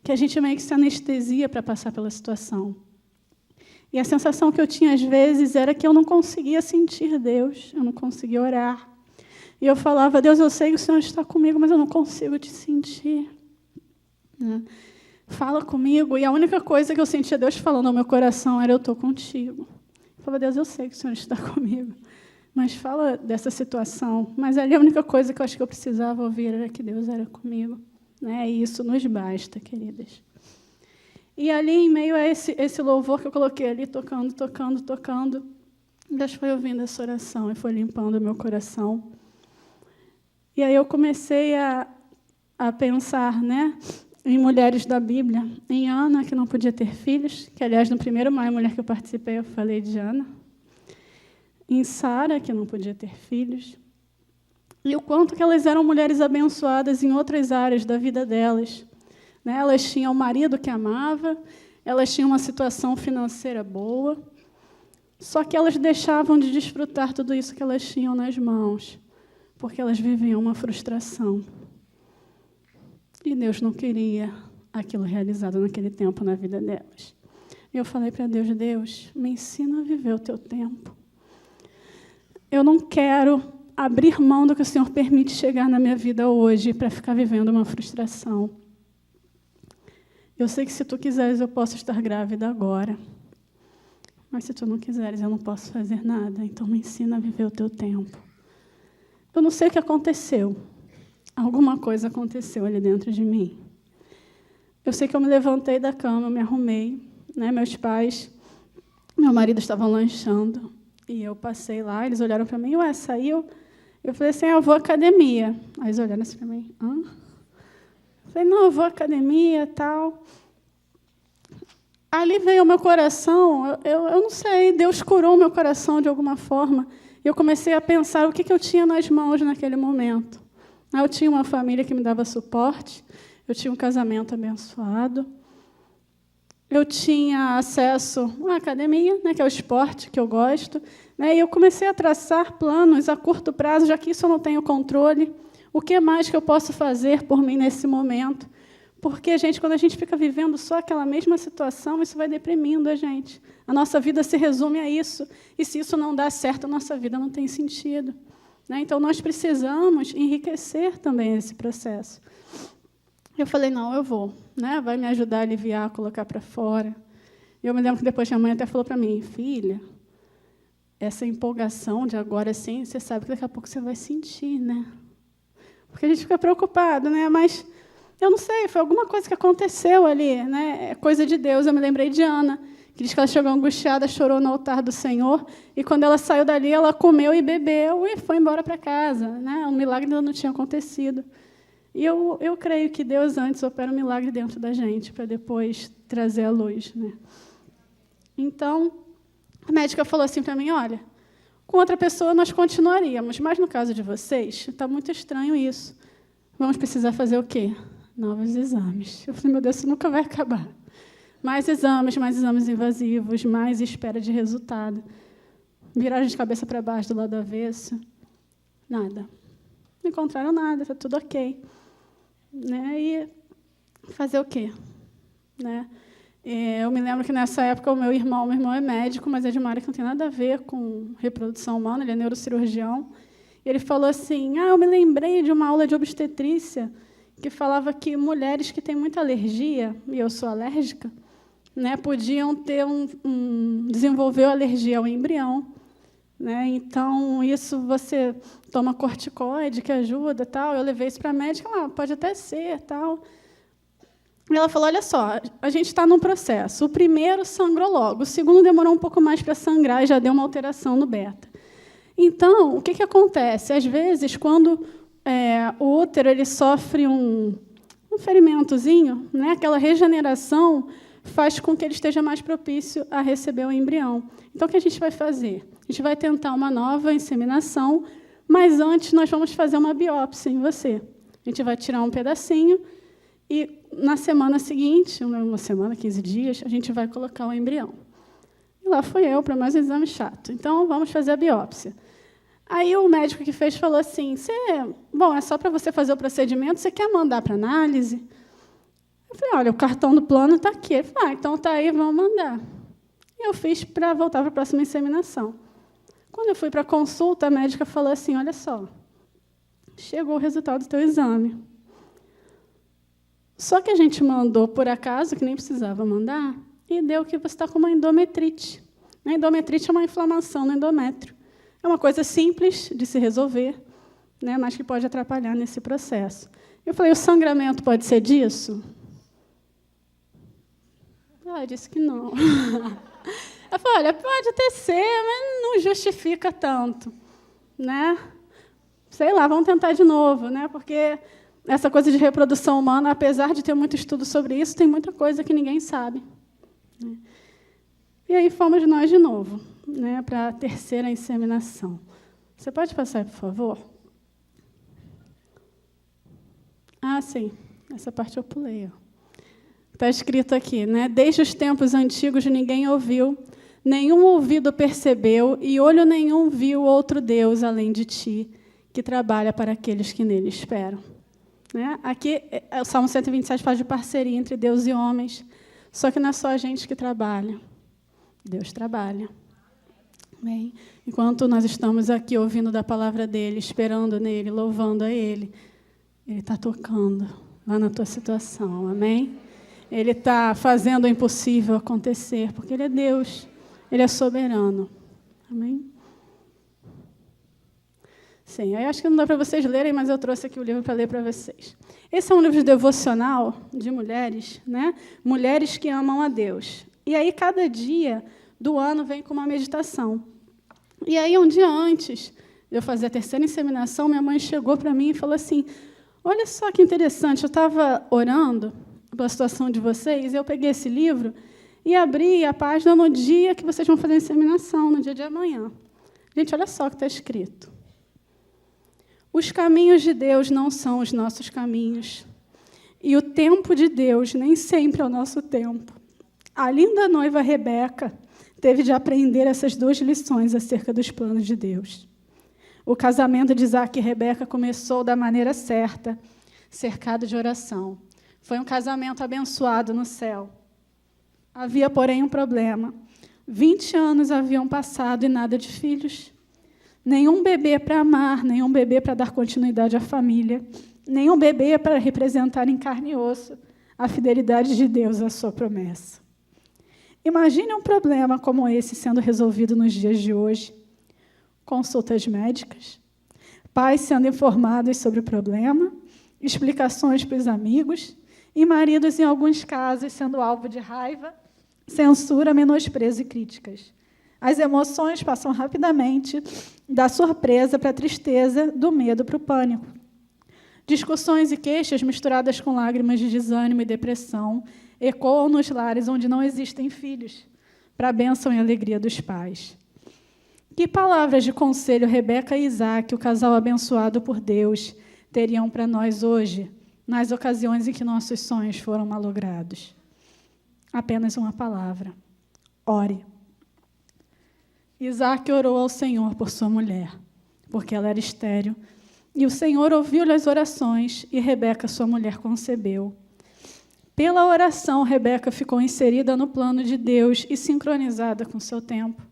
que a gente meio que se anestesia para passar pela situação. E a sensação que eu tinha, às vezes, era que eu não conseguia sentir Deus, eu não conseguia orar. E eu falava: Deus, eu sei que o Senhor está comigo, mas eu não consigo te sentir. fala comigo. E a única coisa que eu sentia Deus falando ao meu coração era: eu estou contigo. Eu falava: Deus, eu sei que o Senhor está comigo, mas fala dessa situação. Mas ali a única coisa que eu acho que eu precisava ouvir era que Deus era comigo. Né? E isso nos basta, queridas. E ali, em meio a esse louvor que eu coloquei ali, tocando, Deus foi ouvindo essa oração e foi limpando o meu coração. E aí eu comecei a pensar, né, em mulheres da Bíblia, em Ana, que não podia ter filhos, que, aliás, no primeiro Mais Mulher que eu participei, eu falei de Ana. Em Sara, que não podia ter filhos. E o quanto que elas eram mulheres abençoadas em outras áreas da vida delas. Né? Elas tinham um marido que amava, elas tinham uma situação financeira boa, só que elas deixavam de desfrutar tudo isso que elas tinham nas mãos, porque elas viviam uma frustração. E Deus não queria aquilo realizado naquele tempo na vida delas. E eu falei para Deus: Deus, me ensina a viver o teu tempo. Eu não quero abrir mão do que o Senhor permite chegar na minha vida hoje para ficar vivendo uma frustração. Eu sei que, se tu quiseres, eu posso estar grávida agora. Mas, se tu não quiseres, eu não posso fazer nada. Então, me ensina a viver o teu tempo. Eu não sei o que aconteceu. Alguma coisa aconteceu ali dentro de mim. Eu sei que eu me levantei da cama, eu me arrumei. Né? Meu marido estavam lanchando. E eu passei lá, eles olharam para mim: ué, saiu? Eu falei assim: eu vou à academia. Aí eles olharam assim para mim: hã? Eu falei: não, eu vou à academia e tal. Ali veio o meu coração, eu não sei, Deus curou o meu coração de alguma forma. E eu comecei a pensar o que eu tinha nas mãos naquele momento. Eu tinha uma família que me dava suporte, eu tinha um casamento abençoado, eu tinha acesso à academia, né, que é o esporte que eu gosto, né, e eu comecei a traçar planos a curto prazo, já que isso eu não tenho controle. O que mais que eu posso fazer por mim nesse momento? Porque, gente, quando a gente fica vivendo só aquela mesma situação, isso vai deprimindo a gente. A nossa vida se resume a isso. E, se isso não dá certo, a nossa vida não tem sentido. Né? Então, nós precisamos enriquecer também esse processo. Eu falei: não, eu vou. Né? Vai me ajudar a aliviar, a colocar para fora. Eu me lembro que depois minha mãe até falou para mim: filha, essa empolgação de agora, assim, você sabe que daqui a pouco você vai sentir, né? Porque a gente fica preocupado, né? Mas eu não sei, foi alguma coisa que aconteceu ali, né? É coisa de Deus. Eu me lembrei de Ana, que diz que ela chegou angustiada, chorou no altar do Senhor, e quando ela saiu dali, ela comeu e bebeu e foi embora para casa. Né? O milagre ainda não tinha acontecido. E eu creio que Deus antes opera um milagre dentro da gente, para depois trazer a luz. Né? Então, a médica falou assim para mim: olha, com outra pessoa nós continuaríamos, mas no caso de vocês, está muito estranho isso. Vamos precisar fazer o quê? Novos exames. Eu falei: meu Deus, isso nunca vai acabar. Mais exames invasivos, mais espera de resultado. Viraram de cabeça para baixo, do lado avesso. Nada. Não encontraram nada, está tudo ok. Né? E fazer o quê? Né? Eu me lembro que, nessa época, o meu irmão é médico, mas é de uma área que não tem nada a ver com reprodução humana, ele é neurocirurgião. E ele falou assim: eu me lembrei de uma aula de obstetrícia que falava que mulheres que têm muita alergia, e eu sou alérgica, né, podiam ter desenvolver alergia ao embrião. Né? Então, isso você toma corticoide, que ajuda, tal. Eu levei isso para a médica: pode até ser, tal. E ela falou: olha só, a gente está num processo. O primeiro sangrou logo, o segundo demorou um pouco mais para sangrar e já deu uma alteração no beta. Então, o que acontece? Às vezes, quando o útero ele sofre um ferimentozinho, né, aquela regeneração faz com que ele esteja mais propício a receber o embrião. Então, o que a gente vai fazer? A gente vai tentar uma nova inseminação, mas antes nós vamos fazer uma biópsia em você. A gente vai tirar um pedacinho e, na semana seguinte, 15 dias, a gente vai colocar o embrião. E lá fui eu para mais um exame chato. Então, vamos fazer a biópsia. Aí o médico que fez falou assim: é só para você fazer o procedimento, você quer mandar para análise? Eu falei: olha, o cartão do plano está aqui. Ele falou: então está aí, vamos mandar. E eu fiz para voltar para a próxima inseminação. Quando eu fui para a consulta, a médica falou assim: olha só, chegou o resultado do teu exame. Só que a gente mandou por acaso, que nem precisava mandar, e deu que você está com uma endometrite. A endometrite é uma inflamação no endométrio. É uma coisa simples de se resolver, né, mas que pode atrapalhar nesse processo. Eu falei, o sangramento pode ser disso? Ela disse que não. Eu falei, olha, pode até ser, mas não justifica tanto, né? Sei lá, vamos tentar de novo, né? Porque essa coisa de reprodução humana, apesar de ter muito estudo sobre isso, tem muita coisa que ninguém sabe, né? E aí fomos nós de novo, né, para a terceira inseminação. Você pode passar, por favor? Ah, sim, essa parte eu pulei. Está escrito aqui, né? Desde os tempos antigos ninguém ouviu, nenhum ouvido percebeu, e olho nenhum viu outro Deus além de ti, que trabalha para aqueles que nele esperam. Né? Aqui, o Salmo 127 fala de parceria entre Deus e homens, só que não é só a gente que trabalha. Deus trabalha. Amém? Enquanto nós estamos aqui ouvindo da palavra dele, esperando nele, louvando a ele, ele está tocando lá na tua situação. Amém? Ele está fazendo o impossível acontecer, porque ele é Deus, ele é soberano. Amém? Sim, eu acho que não dá para vocês lerem, mas eu trouxe aqui o livro para ler para vocês. Esse é um livro de devocional de mulheres, né? Mulheres que amam a Deus. E aí, cada dia do ano vem com uma meditação. E aí, um dia antes de eu fazer a terceira inseminação, minha mãe chegou para mim e falou assim, olha só que interessante, eu estava orando pela situação de vocês, eu peguei esse livro e abri a página no dia que vocês vão fazer a inseminação, no dia de amanhã. Gente, olha só o que está escrito. Os caminhos de Deus não são os nossos caminhos, e o tempo de Deus nem sempre é o nosso tempo. A linda noiva Rebeca teve de aprender essas duas lições acerca dos planos de Deus. O casamento de Isaac e Rebeca começou da maneira certa, cercado de oração. Foi um casamento abençoado no céu. Havia, porém, um problema. 20 anos haviam passado e nada de filhos. Nenhum bebê para amar, nenhum bebê para dar continuidade à família, nenhum bebê para representar em carne e osso a fidelidade de Deus à sua promessa. Imagine um problema como esse sendo resolvido nos dias de hoje. Consultas médicas, pais sendo informados sobre o problema, explicações para os amigos, e maridos, em alguns casos, sendo alvo de raiva, censura, menosprezo e críticas. As emoções passam rapidamente da surpresa para a tristeza, do medo para o pânico. Discussões e queixas misturadas com lágrimas de desânimo e depressão ecoam nos lares onde não existem filhos, para a bênção e alegria dos pais. Que palavras de conselho Rebeca e Isaac, o casal abençoado por Deus, teriam para nós hoje, nas ocasiões em que nossos sonhos foram malogrados? Apenas uma palavra: ore. Isaac orou ao Senhor por sua mulher, porque ela era estéril, e o Senhor ouviu-lhe as orações, e Rebeca, sua mulher, concebeu. Pela oração, Rebeca ficou inserida no plano de Deus e sincronizada com seu tempo.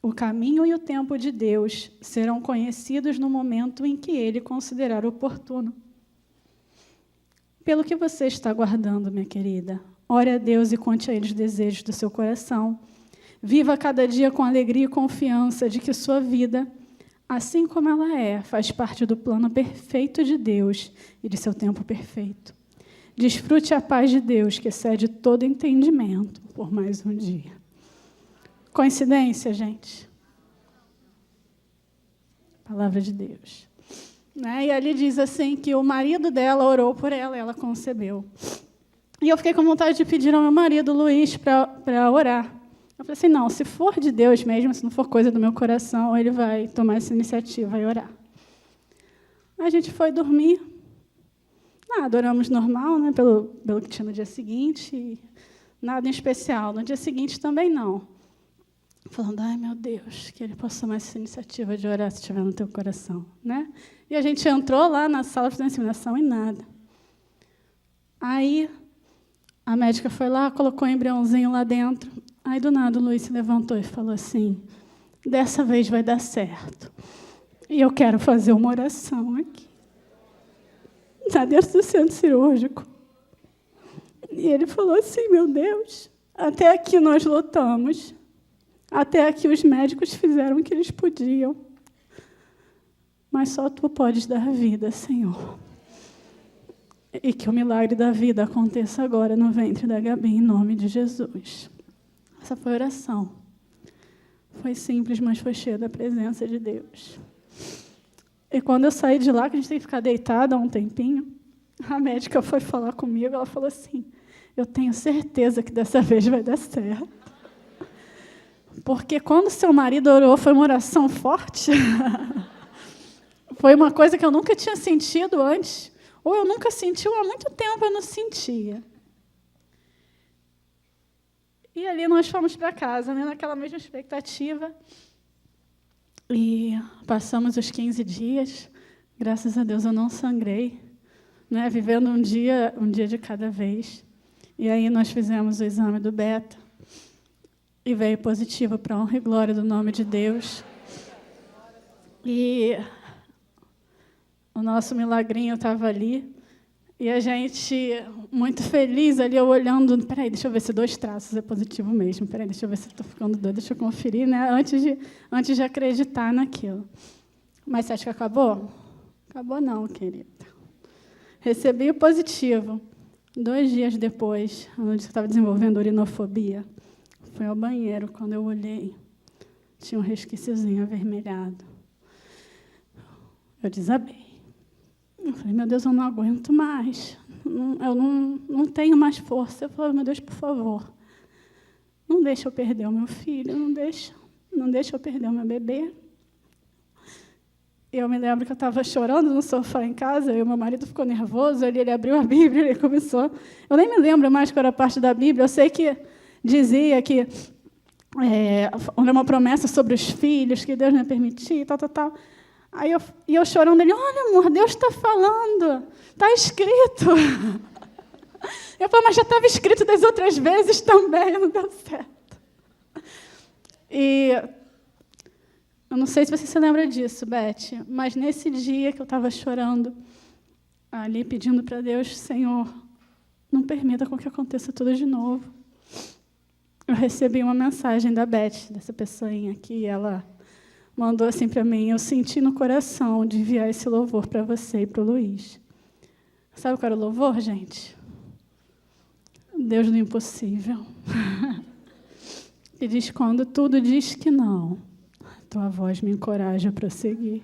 O caminho e o tempo de Deus serão conhecidos no momento em que ele considerar oportuno. Pelo que você está aguardando, minha querida? Ore a Deus e conte a Ele os desejos do seu coração. Viva cada dia com alegria e confiança de que sua vida, assim como ela é, faz parte do plano perfeito de Deus e de seu tempo perfeito. Desfrute a paz de Deus, que excede todo entendimento, por mais um dia. Coincidência, gente? Palavra de Deus. Né? E ali diz assim que o marido dela orou por ela e ela concebeu. E eu fiquei com vontade de pedir ao meu marido, Luiz, para orar. Eu falei assim, não, se for de Deus mesmo, se não for coisa do meu coração, ele vai tomar essa iniciativa e orar. A gente foi dormir. Nada, oramos normal, né, pelo que tinha no dia seguinte, nada em especial. No dia seguinte também não. Falando, ai, meu Deus, que ele possa tomar essa iniciativa de orar se estiver no teu coração. Né? E a gente entrou lá na sala de inseminação e nada. Aí, a médica foi lá, colocou o embriãozinho lá dentro. Aí, do nada, o Luiz se levantou e falou assim, dessa vez vai dar certo. E eu quero fazer uma oração aqui. Está dentro do centro cirúrgico. E ele falou assim, meu Deus, até aqui nós lutamos. Até aqui os médicos fizeram o que eles podiam. Mas só Tu podes dar vida, Senhor. E que o milagre da vida aconteça agora no ventre da Gabi, em nome de Jesus. Essa foi a oração. Foi simples, mas foi cheia da presença de Deus. E quando eu saí de lá, que a gente tem que ficar deitada um tempinho, a médica foi falar comigo, ela falou assim, eu tenho certeza que dessa vez vai dar certo. Porque quando seu marido orou, foi uma oração forte. Foi uma coisa que eu nunca tinha sentido antes. Ou eu nunca senti, ou há muito tempo eu não sentia. E ali nós fomos para casa, né, naquela mesma expectativa. E passamos os 15 dias. Graças a Deus eu não sangrei, né, vivendo um dia de cada vez. E aí nós fizemos o exame do beta. E veio positivo para a honra e glória do nome de Deus. E o nosso milagrinho estava ali. E a gente, muito feliz, ali, eu olhando... Peraí, deixa eu ver se 2 traços é positivo mesmo. Peraí, deixa eu ver se estou ficando doida. Deixa eu conferir, né? Antes de acreditar naquilo. Mas você acha que acabou? Acabou não, querida. Recebi o positivo. 2 dias depois, onde eu estava desenvolvendo urinofobia, fui ao banheiro. Quando eu olhei, tinha um resquíciozinho avermelhado. Eu desabei. Eu falei, meu Deus, eu não aguento mais. Eu não tenho mais força. Eu falei, meu Deus, por favor, não deixa eu perder o meu filho, não deixa eu perder o meu bebê. Eu me lembro que eu estava chorando no sofá em casa, e o meu marido ficou nervoso, ele abriu a Bíblia, ele começou... Eu nem me lembro mais qual era a parte da Bíblia, eu sei que dizia que era uma promessa sobre os filhos, que Deus não ia permitir, tal. Aí eu chorando, ele, olha, amor, Deus está falando, está escrito. Eu falei, mas já estava escrito das outras vezes também, não deu certo. E eu não sei se você se lembra disso, Beth, mas nesse dia que eu estava chorando, ali pedindo para Deus, Senhor, não permita com que aconteça tudo de novo. Eu recebi uma mensagem da Beth, dessa pessoinha aqui, ela mandou assim para mim, eu senti no coração de enviar esse louvor para você e para o Luiz. Sabe qual era o louvor, gente? Deus do impossível. E diz, quando tudo diz que não, tua voz me encoraja a prosseguir.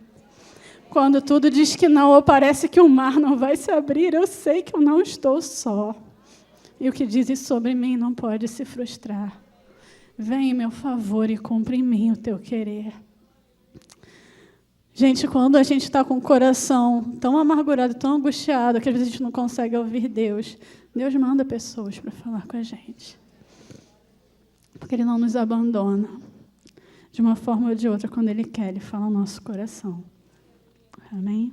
Quando tudo diz que não, ou parece que o mar não vai se abrir, eu sei que eu não estou só. E o que dizes sobre mim não pode se frustrar. Vem em meu favor e cumpre em mim o teu querer. Gente, quando a gente está com o coração tão amargurado, tão angustiado, que às vezes a gente não consegue ouvir Deus, Deus manda pessoas para falar com a gente. Porque Ele não nos abandona. De uma forma ou de outra, quando Ele quer, Ele fala ao nosso coração. Amém?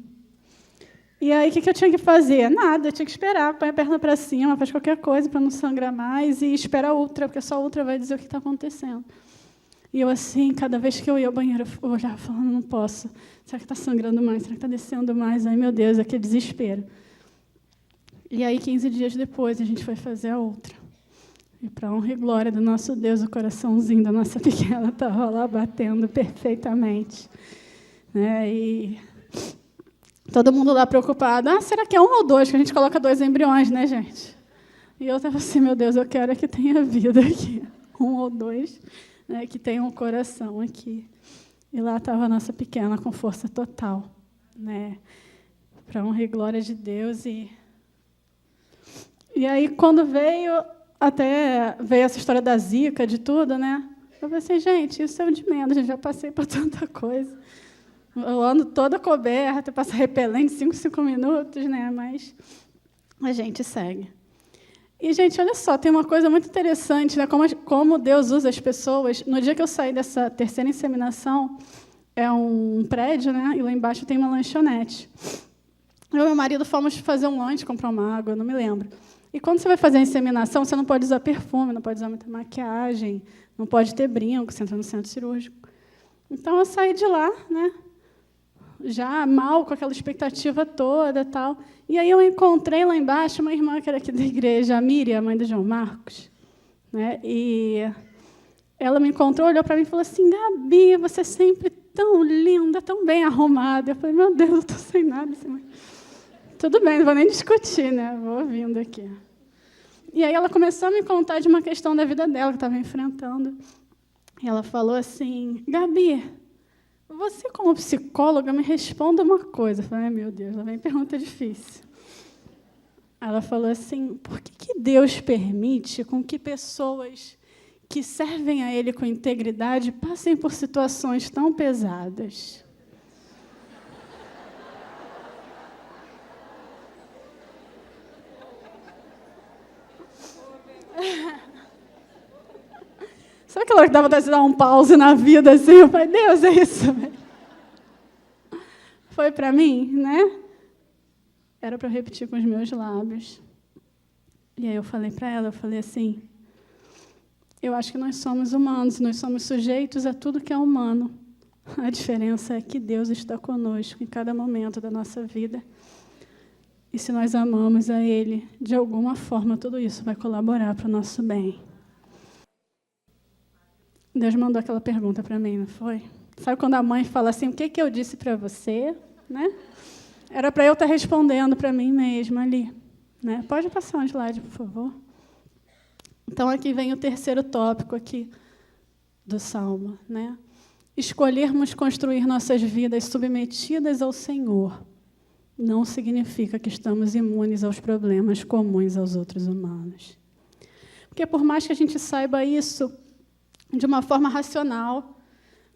E aí, o que eu tinha que fazer? Nada, eu tinha que esperar, põe a perna para cima, faz qualquer coisa para não sangrar mais e espera a outra, porque só a outra vai dizer o que está acontecendo. E eu, assim, cada vez que eu ia ao banheiro, eu olhava falando, não posso. Será que está sangrando mais? Será que está descendo mais? Ai, meu Deus, aquele desespero. E aí, 15 dias depois, a gente foi fazer a outra. E, para a honra e glória do nosso Deus, o coraçãozinho da nossa pequena estava lá batendo perfeitamente. Né? E todo mundo lá preocupado. Ah, será que é 1 ou 2? Que a gente coloca 2 embriões, né, gente? E eu estava assim, meu Deus, eu quero que tenha vida aqui. 1 ou 2. Né, que tem um coração aqui. E lá estava a nossa pequena com força total, né, para a honra e glória de Deus. E aí, quando veio essa história da Zika, de tudo, né, eu pensei, gente, isso é o de menos, eu já passei por tanta coisa. Eu ando toda coberta, passa repelente 5 minutos, né, mas a gente segue. E, gente, olha só, tem uma coisa muito interessante, né? Como Deus usa as pessoas. No dia que eu saí dessa terceira inseminação, é um prédio, né? E lá embaixo tem uma lanchonete. Eu e meu marido fomos fazer um lanche, comprar uma água, não me lembro. E quando você vai fazer a inseminação, você não pode usar perfume, não pode usar muita maquiagem, não pode ter brinco, você entra no centro cirúrgico. Então, eu saí de lá, né? já mal, com aquela expectativa toda, tal. E aí eu encontrei lá embaixo uma irmã que era aqui da igreja, a Miriam, a mãe do João Marcos, né? E ela me encontrou, olhou para mim e falou assim: Gabi, você é sempre tão linda, tão bem arrumada. Eu falei: meu Deus, eu estou sem nada. Assim, tudo bem, não vou nem discutir, né? Vou ouvindo aqui. E aí ela começou a me contar de uma questão da vida dela que estava enfrentando. E ela falou assim: Gabi, você como psicóloga me responda uma coisa. Eu falei: meu Deus, lá vem pergunta difícil. Ela falou assim: por que Deus permite com que pessoas que servem a Ele com integridade passem por situações tão pesadas? Sabe aquela que dava vontade de dar um pause na vida assim? Eu falei: Deus, é isso mesmo. Foi para mim, né? Era para eu repetir com os meus lábios. E aí eu falei para ela, eu falei assim: eu acho que nós somos humanos, nós somos sujeitos a tudo que é humano. A diferença é que Deus está conosco em cada momento da nossa vida. E se nós amamos a Ele, de alguma forma, tudo isso vai colaborar para o nosso bem. Deus mandou aquela pergunta para mim, não foi? Sabe quando a mãe fala assim: o que eu disse para você? Né? Era para eu estar respondendo para mim mesma ali. Né? Pode passar um slide, por favor. Então, aqui vem o terceiro tópico aqui do Salmo. Né? Escolhermos construir nossas vidas submetidas ao Senhor não significa que estamos imunes aos problemas comuns aos outros humanos. Porque, por mais que a gente saiba isso de uma forma racional,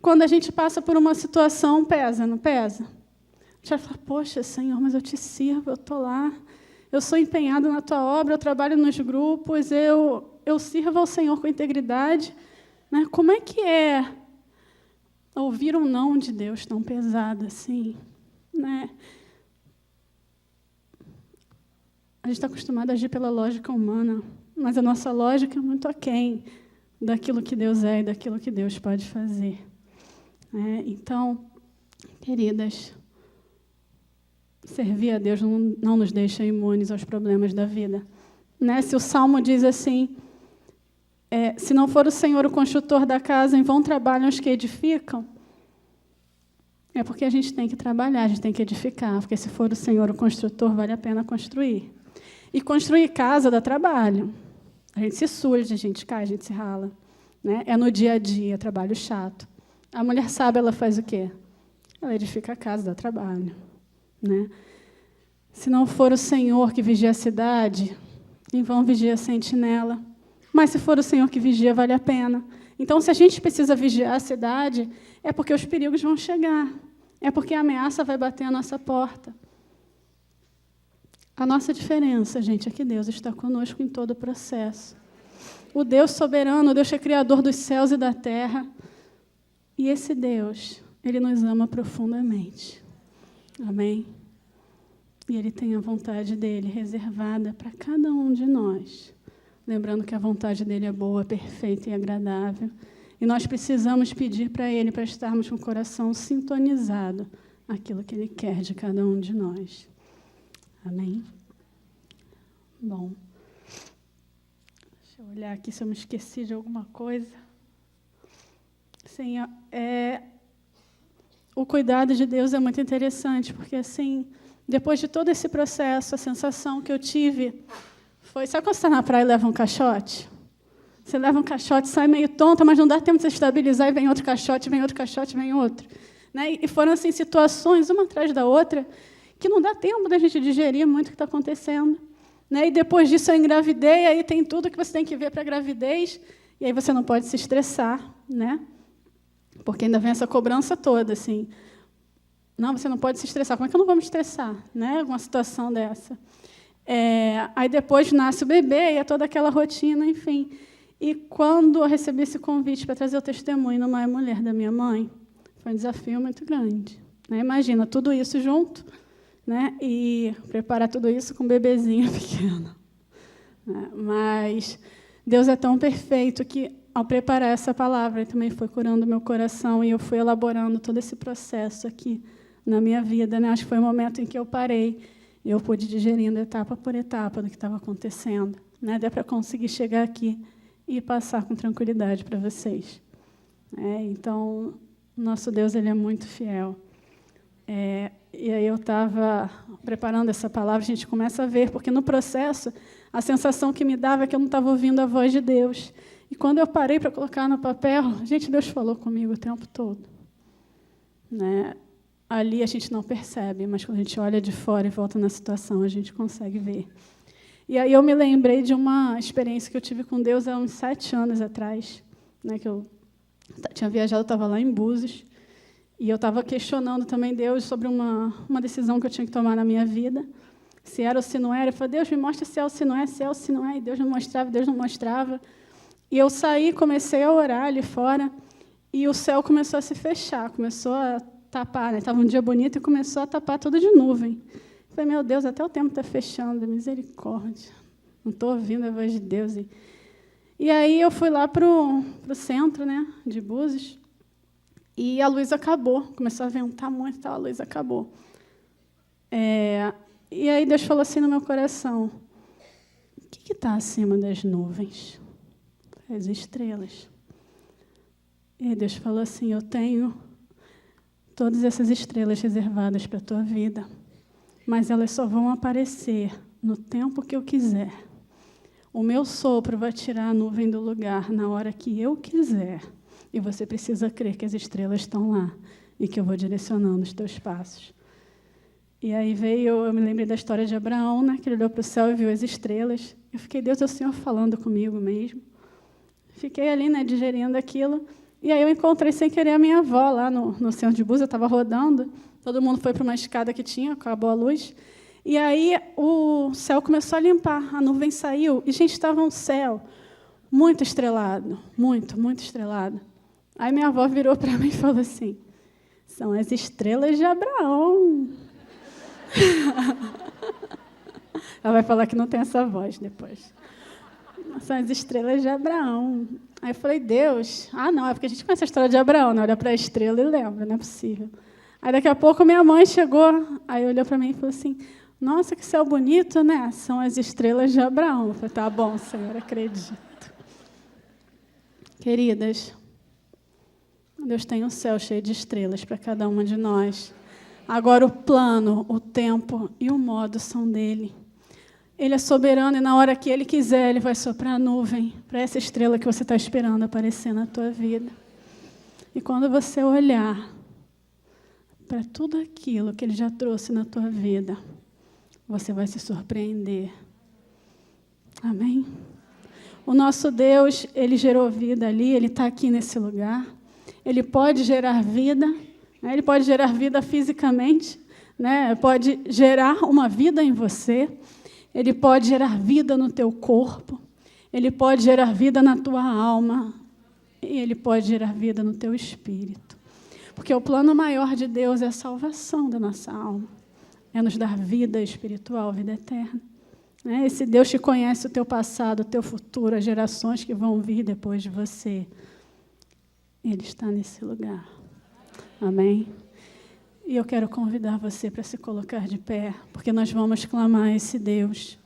quando a gente passa por uma situação, pesa, não pesa? A gente vai falar: poxa, Senhor, mas eu te sirvo, eu estou lá, eu sou empenhado na tua obra, eu trabalho nos grupos, eu sirvo ao Senhor com integridade. Né? Como é que é ouvir um não de Deus tão pesado assim? Né? A gente está acostumado a agir pela lógica humana, mas a nossa lógica é muito aquém daquilo que Deus é e daquilo que Deus pode fazer. Então, queridas, servir a Deus não nos deixa imunes aos problemas da vida. Né? Se o Salmo diz assim: se não for o Senhor o construtor da casa, em vão trabalham os que edificam, é porque a gente tem que trabalhar, a gente tem que edificar, porque se for o Senhor o construtor, vale a pena construir. E construir casa dá trabalho. A gente se suja, a gente cai, a gente se rala. Né? É no dia a dia, trabalho chato. A mulher sábia, ela faz o quê? Ela edifica a casa, dá trabalho. Né? Se não for o Senhor que vigia a cidade, em vão vigia a sentinela. Mas se for o Senhor que vigia, vale a pena. Então, se a gente precisa vigiar a cidade, é porque os perigos vão chegar. É porque a ameaça vai bater à nossa porta. A nossa diferença, gente, é que Deus está conosco em todo o processo. O Deus soberano, o Deus que é criador dos céus e da terra. E esse Deus, Ele nos ama profundamente. Amém? E Ele tem a vontade dEle reservada para cada um de nós. Lembrando que a vontade dEle é boa, perfeita e agradável. E nós precisamos pedir para Ele para estarmos com o coração sintonizado àquilo que Ele quer de cada um de nós. Amém? Bom, deixa eu olhar aqui se eu me esqueci de alguma coisa. Sim, o cuidado de Deus é muito interessante, porque, assim, depois de todo esse processo, a sensação que eu tive foi... Sabe quando você está na praia e leva um caixote? Você leva um caixote, sai meio tonta, mas não dá tempo de você estabilizar, e vem outro caixote, vem outro caixote, vem outro. Né? E foram, assim, situações, uma atrás da outra, que não dá tempo da gente digerir muito o que está acontecendo. Né? E depois disso eu engravidei, aí tem tudo que você tem que ver para a gravidez, e aí você não pode se estressar, né? Porque ainda vem essa cobrança toda, assim. Não, você não pode se estressar. Como é que eu não vou me estressar, né? Uma situação dessa. Aí depois nasce o bebê, e é toda aquela rotina, enfim. E quando eu recebi esse convite para trazer o testemunho numa mulher da minha mãe, foi um desafio muito grande. Né? Imagina, tudo isso junto, né? E preparar tudo isso com um bebezinho pequeno. Né? Mas Deus é tão perfeito que, ao preparar essa palavra, Ele também foi curando o meu coração e eu fui elaborando todo esse processo aqui na minha vida, né? Acho que foi o momento em que eu parei e eu pude digerindo etapa por etapa do que estava acontecendo, né? Deu para conseguir chegar aqui e passar com tranquilidade para vocês. Então, nosso Deus, ele é muito fiel. E aí eu estava preparando essa palavra, a gente começa a ver, porque no processo, a sensação que me dava é que eu não estava ouvindo a voz de Deus. E quando eu parei para colocar no papel, gente, Deus falou comigo o tempo todo. Né? Ali a gente não percebe, mas quando a gente olha de fora e volta na situação, a gente consegue ver. E aí eu me lembrei de uma experiência que eu tive com Deus há uns 7 anos atrás, né, que eu tinha viajado, eu estava lá em Búzios, e eu estava questionando também Deus sobre uma decisão que eu tinha que tomar na minha vida, se era ou se não era. Eu falei, Deus, me mostra se é ou se não é, se é ou se não é. E Deus não mostrava. E eu saí, comecei a orar ali fora, e o céu começou a se fechar, começou a tapar, né? Estava um dia bonito e começou a tapar tudo de nuvem. Eu falei, meu Deus, até o tempo está fechando, misericórdia. Não estou ouvindo a voz de Deus. E aí eu fui lá para o centro, né, de Búzios, e a luz acabou. Começou a ventar muito, tal, a luz acabou. E aí Deus falou assim no meu coração, o que está acima das nuvens? As estrelas. E Deus falou assim, eu tenho todas essas estrelas reservadas para a tua vida, mas elas só vão aparecer no tempo que eu quiser. O meu sopro vai tirar a nuvem do lugar na hora que eu quiser. E você precisa crer que as estrelas estão lá e que eu vou direcionando os teus passos. E aí eu me lembrei da história de Abraão, né, que ele olhou para o céu e viu as estrelas. Eu fiquei, Deus, é o Senhor falando comigo mesmo. Fiquei ali, né, digerindo aquilo. E aí eu encontrei sem querer a minha avó lá no centro de Búzios, eu estava rodando, todo mundo foi para uma escada que tinha, acabou a luz. E aí o céu começou a limpar, a nuvem saiu, e, gente, estava um céu muito estrelado, muito, muito estrelado. Aí minha avó virou para mim e falou assim, são as estrelas de Abraão. Ela vai falar que não tem essa voz depois. São as estrelas de Abraão. Aí eu falei, Deus, não, é porque a gente conhece a história de Abraão, né? Olha para a estrela e lembra, não é possível. Aí daqui a pouco minha mãe chegou, aí olhou para mim e falou assim, nossa, que céu bonito, né? São as estrelas de Abraão. Eu falei, tá bom, Senhor, acredito. Queridas, Deus tem um céu cheio de estrelas para cada uma de nós. Agora o plano, o tempo e o modo são dele. Ele é soberano e na hora que Ele quiser, Ele vai soprar a nuvem para essa estrela que você está esperando aparecer na tua vida. E quando você olhar para tudo aquilo que Ele já trouxe na tua vida, você vai se surpreender. Amém? O nosso Deus, Ele gerou vida ali, Ele está aqui nesse lugar. Ele pode gerar vida, né? Ele pode gerar vida fisicamente, né? Pode gerar uma vida em você. Ele pode gerar vida no teu corpo, Ele pode gerar vida na tua alma, e Ele pode gerar vida no teu espírito. Porque o plano maior de Deus é a salvação da nossa alma, é nos dar vida espiritual, vida eterna. Esse Deus que conhece o teu passado, o teu futuro, as gerações que vão vir depois de você, Ele está nesse lugar. Amém? E eu quero convidar você para se colocar de pé, porque nós vamos clamar a esse Deus.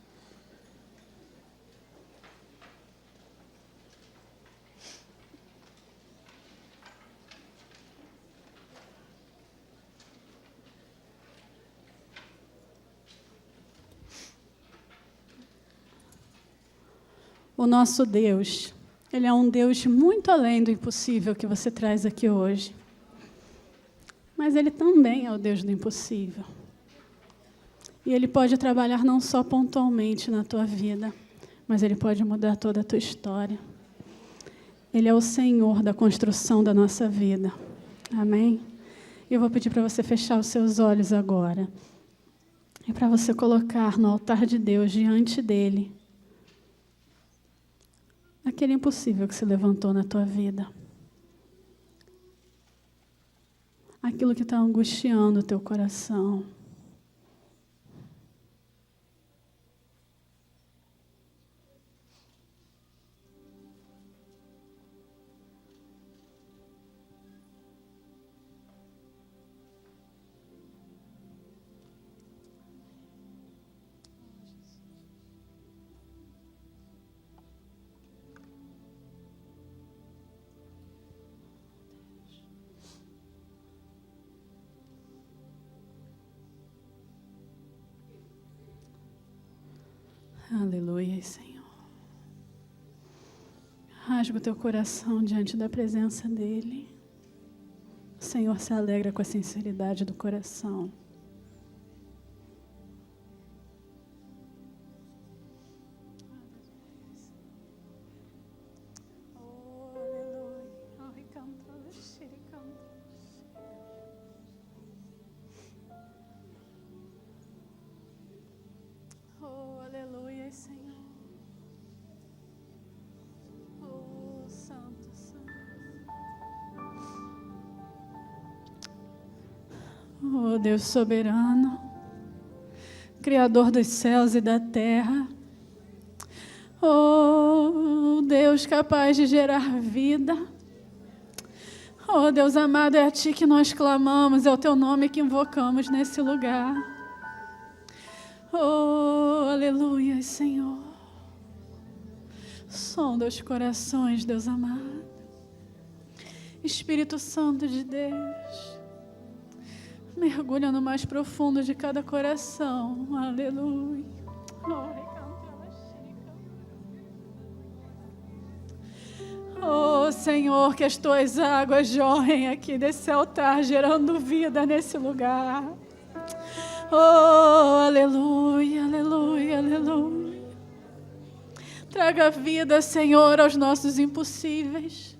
O nosso Deus, Ele é um Deus muito além do impossível que você traz aqui hoje. Mas Ele também é o Deus do impossível. E Ele pode trabalhar não só pontualmente na tua vida, mas Ele pode mudar toda a tua história. Ele é o Senhor da construção da nossa vida. Amém? E eu vou pedir para você fechar os seus olhos agora. E para você colocar no altar de Deus, diante dEle, aquele impossível que se levantou na tua vida. Aquilo que está angustiando o teu coração. Aleluia, Senhor. Rasga o teu coração diante da presença dEle. O Senhor se alegra com a sinceridade do coração. Oh, aleluia, Senhor. Oh, Santo, Santo. Oh, Deus soberano, Criador dos céus e da terra. Oh, Deus capaz de gerar vida. Oh, Deus amado, é a Ti que nós clamamos, é o Teu nome que invocamos nesse lugar. Oh, aleluia, Senhor. Sonda os corações, Deus amado. Espírito Santo de Deus, mergulha no mais profundo de cada coração. Aleluia. Oh, Senhor, que as Tuas águas jorrem aqui desse altar, gerando vida nesse lugar. Oh, aleluia, aleluia, aleluia. Traga vida, Senhor, aos nossos impossíveis.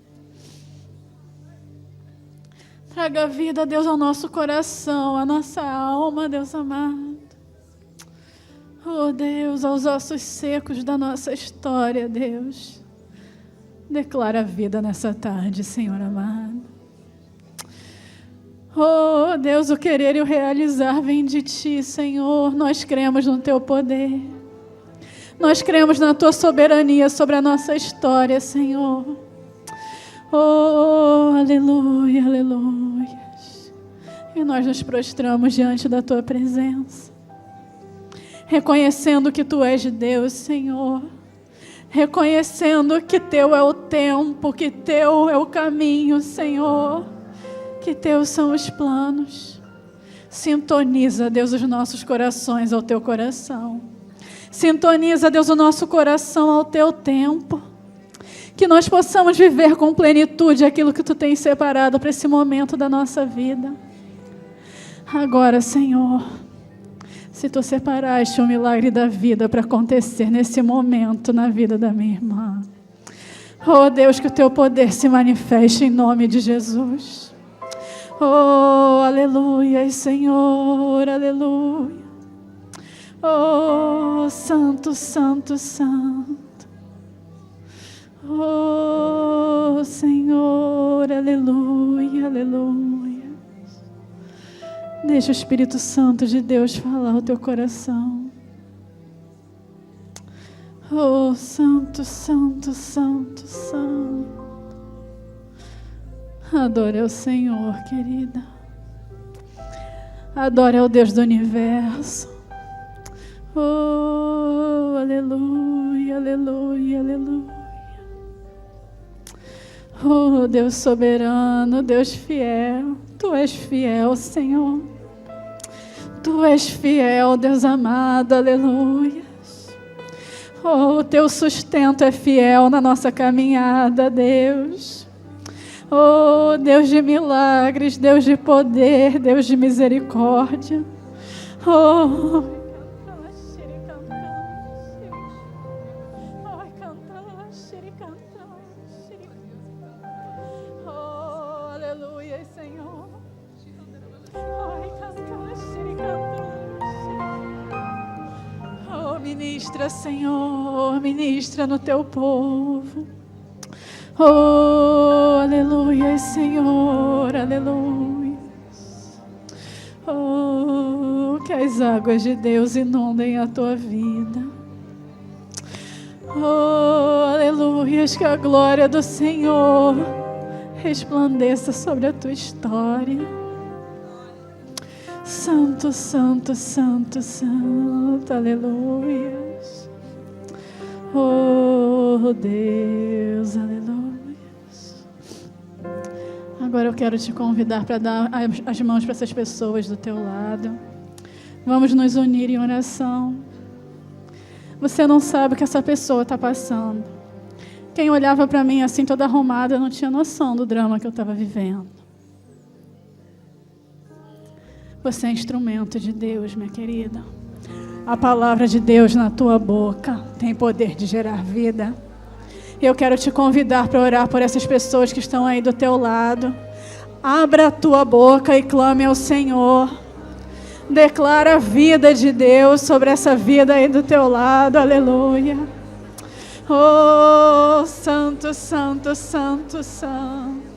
Traga vida, Deus, ao nosso coração, à nossa alma, Deus amado. Oh, Deus, aos ossos secos da nossa história, Deus. Declara vida nessa tarde, Senhor amado. Oh, Deus, o querer e o realizar vem de Ti, Senhor. Nós cremos no Teu poder. Nós cremos na Tua soberania sobre a nossa história, Senhor. Oh, aleluia, aleluia. E nós nos prostramos diante da Tua presença, reconhecendo que Tu és Deus, Senhor. Reconhecendo que Teu é o tempo, que Teu é o caminho, Senhor. Que Teus são os planos. Sintoniza, Deus, os nossos corações ao Teu coração. Sintoniza, Deus, o nosso coração ao Teu tempo. Que nós possamos viver com plenitude aquilo que Tu tens separado para esse momento da nossa vida. Agora, Senhor, se Tu separaste o milagre da vida para acontecer nesse momento na vida da minha irmã. Oh, Deus, que o Teu poder se manifeste em nome de Jesus. Oh, aleluia, Senhor, aleluia. Oh, Santo, Santo, Santo. Oh, Senhor, aleluia, aleluia. Deixa o Espírito Santo de Deus falar ao teu coração. Oh, Santo, Santo, Santo, Santo. Adore ao Senhor, querida. Adore ao Deus do universo. Oh, aleluia, aleluia, aleluia. Oh, Deus soberano, Deus fiel. Tu és fiel, Senhor. Tu és fiel, Deus amado, aleluia. Oh, o Teu sustento é fiel na nossa caminhada, Deus. Oh, Deus de milagres, Deus de poder, Deus de misericórdia. Oh, aleluia, Senhor. Oh, ministra, Senhor, ministra no Teu povo. Oh, aleluia, Senhor, aleluia. Oh, que as águas de Deus inundem a tua vida. Oh, aleluia, que a glória do Senhor resplandeça sobre a tua história. Santo, Santo, Santo, Santo, aleluia. Oh, Deus, aleluia. Agora eu quero te convidar para dar as mãos para essas pessoas do teu lado. Vamos nos unir em oração. Você não sabe o que essa pessoa está passando. Quem olhava para mim assim, toda arrumada, não tinha noção do drama que eu estava vivendo. Você é instrumento de Deus, minha querida. A palavra de Deus na tua boca tem poder de gerar vida. Eu quero te convidar para orar por essas pessoas que estão aí do teu lado. Abra a tua boca e clame ao Senhor. Declara a vida de Deus sobre essa vida aí do teu lado. Aleluia. Oh, santo, santo, santo, santo.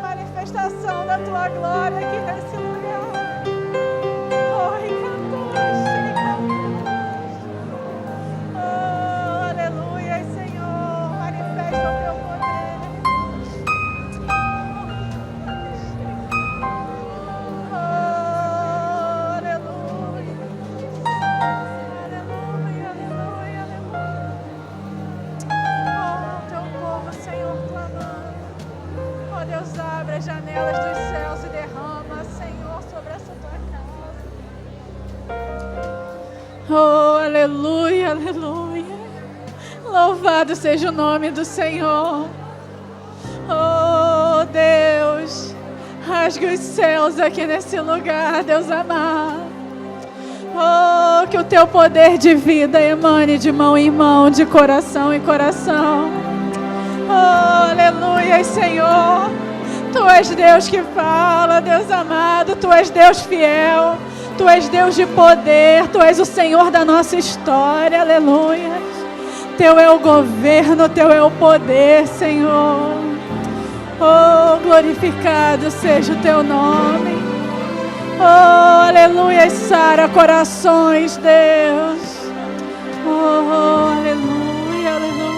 Manifestação da tua glória aqui nesse lugar. Oh, aleluia, Senhor. Manifesta o teu poder. Oh, aleluia. Aleluia, aleluia, aleluia. Oh, teu povo, Senhor, clamando. Oh, Deus, abre as janelas dos céus e derrama, Senhor, sobre essa tua casa. Oh, aleluia, aleluia. Louvado seja o nome do Senhor. Oh, Deus, rasgue os céus aqui nesse lugar, Deus amado. Oh, que o teu poder de vida emane de mão em mão, de coração em coração. Oh, aleluia, Senhor. Tu és Deus que fala, Deus amado. Tu és Deus fiel. Tu és Deus de poder. Tu és o Senhor da nossa história, aleluia. Teu é o governo, teu é o poder, Senhor. Oh, glorificado seja o teu nome. Oh, aleluia, sara corações, Deus. Oh, aleluia, aleluia.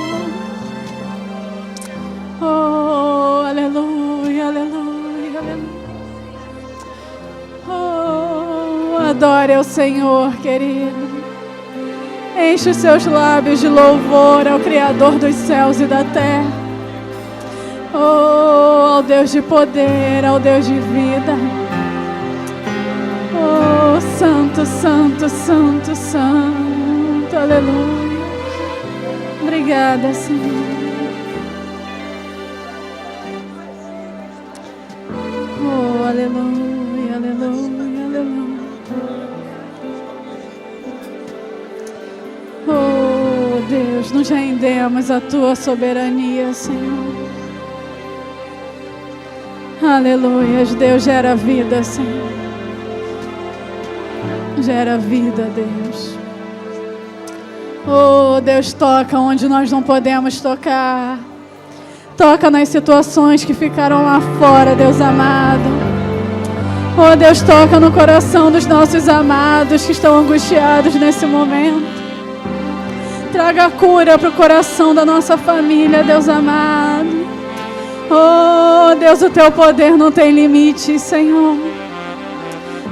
Oh, aleluia, aleluia, aleluia. Oh, adore ao Senhor, querido. Enche os seus lábios de louvor ao Criador dos céus e da terra. Oh, ao Deus de poder, ao Deus de vida. Oh, santo, santo, santo, santo, aleluia. Obrigada, Senhor. Oh, aleluia, aleluia, aleluia. Oh, Deus, nos rendemos à tua soberania, Senhor. Aleluia, Deus gera vida, Senhor. Gera vida, Deus. Oh, Deus, toca onde nós não podemos tocar. Toca nas situações que ficaram lá fora, Deus amado. Oh, Deus, toca no coração dos nossos amados que estão angustiados nesse momento. Traga cura para o coração da nossa família, Deus amado. Oh, Deus, o teu poder não tem limite, Senhor.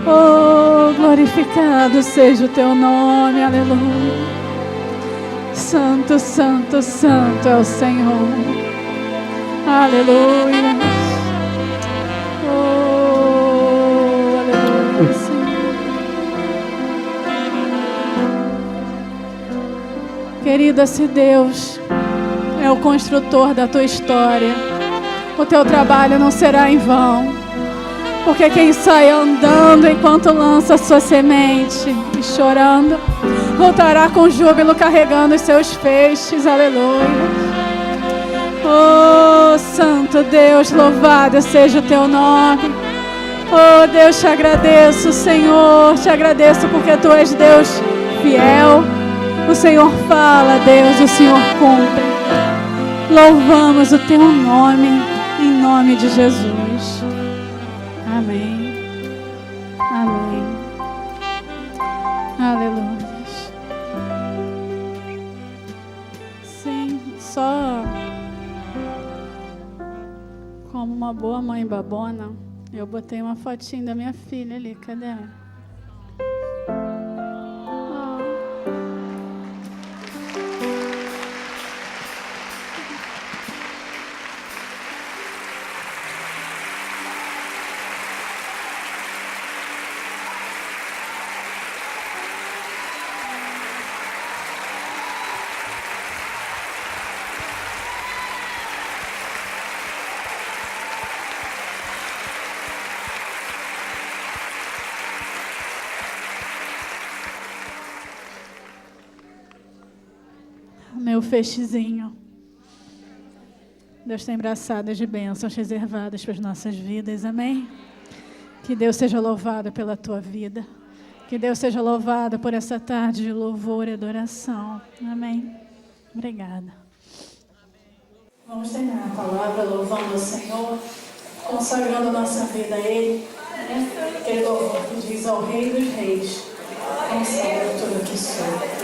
Oh, glorificado seja o teu nome, aleluia. Santo, santo, santo é o Senhor. Aleluia. Oh, aleluia, Senhor. Querida, se Deus é o construtor da tua história, o teu trabalho não será em vão. Porque quem sai andando enquanto lança sua semente e chorando, voltará com júbilo carregando os seus feixes. Aleluia. Oh, Santo Deus, louvado seja o teu nome. Oh, Deus, te agradeço, Senhor. Te agradeço porque tu és Deus fiel. O Senhor fala, Deus, o Senhor cumpre. Louvamos o teu nome, em nome de Jesus. Amém. Amém. Aleluia. Sim, só como uma boa mãe babona, eu botei uma fotinha da minha filha ali. Cadê ela? Meu feixezinho. Deus tem braçadas de bênçãos reservadas para as nossas vidas, amém? Que Deus seja louvado pela tua vida. Que Deus seja louvado por essa tarde de louvor e adoração, amém? Obrigada. Vamos terminar a palavra louvando o Senhor, consagrando nossa vida a Ele. Aquele louvor que diz ao Rei dos Reis: consagro tudo que sou.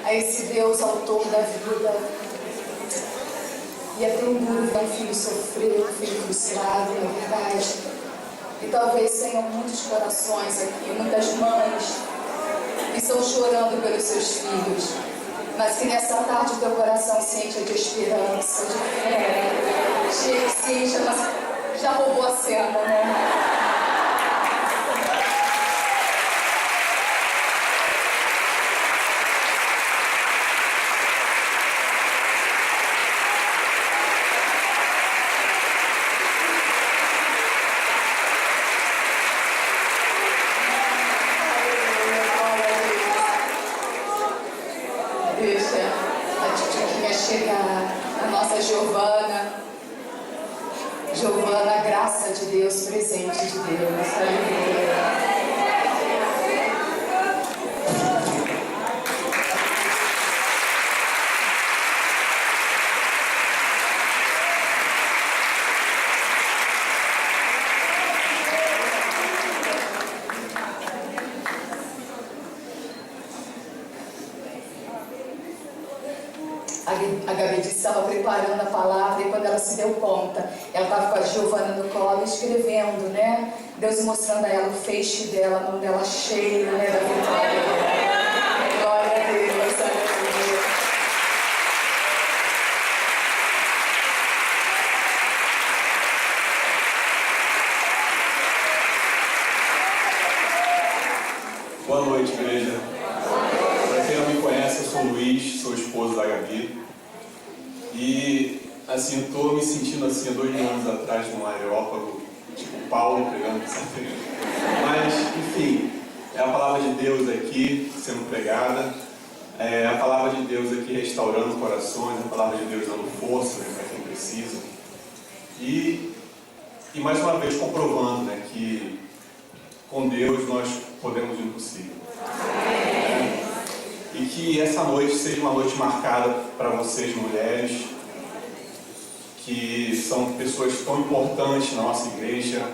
a esse Deus autor da vida. E é tão duro ver um filho sofrer, um filho frustrado, na verdade. E talvez tenham muitos corações aqui, muitas mães que estão chorando pelos seus filhos, mas que nessa tarde o teu coração se encha de esperança, de fé, se encha, mas já roubou a cena, né? Deixa a titiquinha chegar, a nossa Giovana, graça de Deus, presente de Deus, aleluia. A Gabi disse que estava preparando a palavra e quando ela se deu conta, ela estava com a Giovana no colo escrevendo, né? Deus mostrando a ela o feixe dela, a mão dela cheia, né, da vitória. Glória a Deus, aleluia. Boa noite, igreja. Para quem não me conhece, eu sou o Luiz, sou esposo da Gabi. E, assim, estou me sentindo assim há 2 anos atrás num areópago, tipo Paulo pregando quinta-feira. Mas, enfim, é a palavra de Deus aqui sendo pregada, é a palavra de Deus aqui restaurando corações, a palavra de Deus dando força, né, para quem precisa. E mais uma vez comprovando, né, que com Deus nós podemos o impossível. E que essa noite seja uma noite marcada para vocês, mulheres, que são pessoas tão importantes na nossa igreja,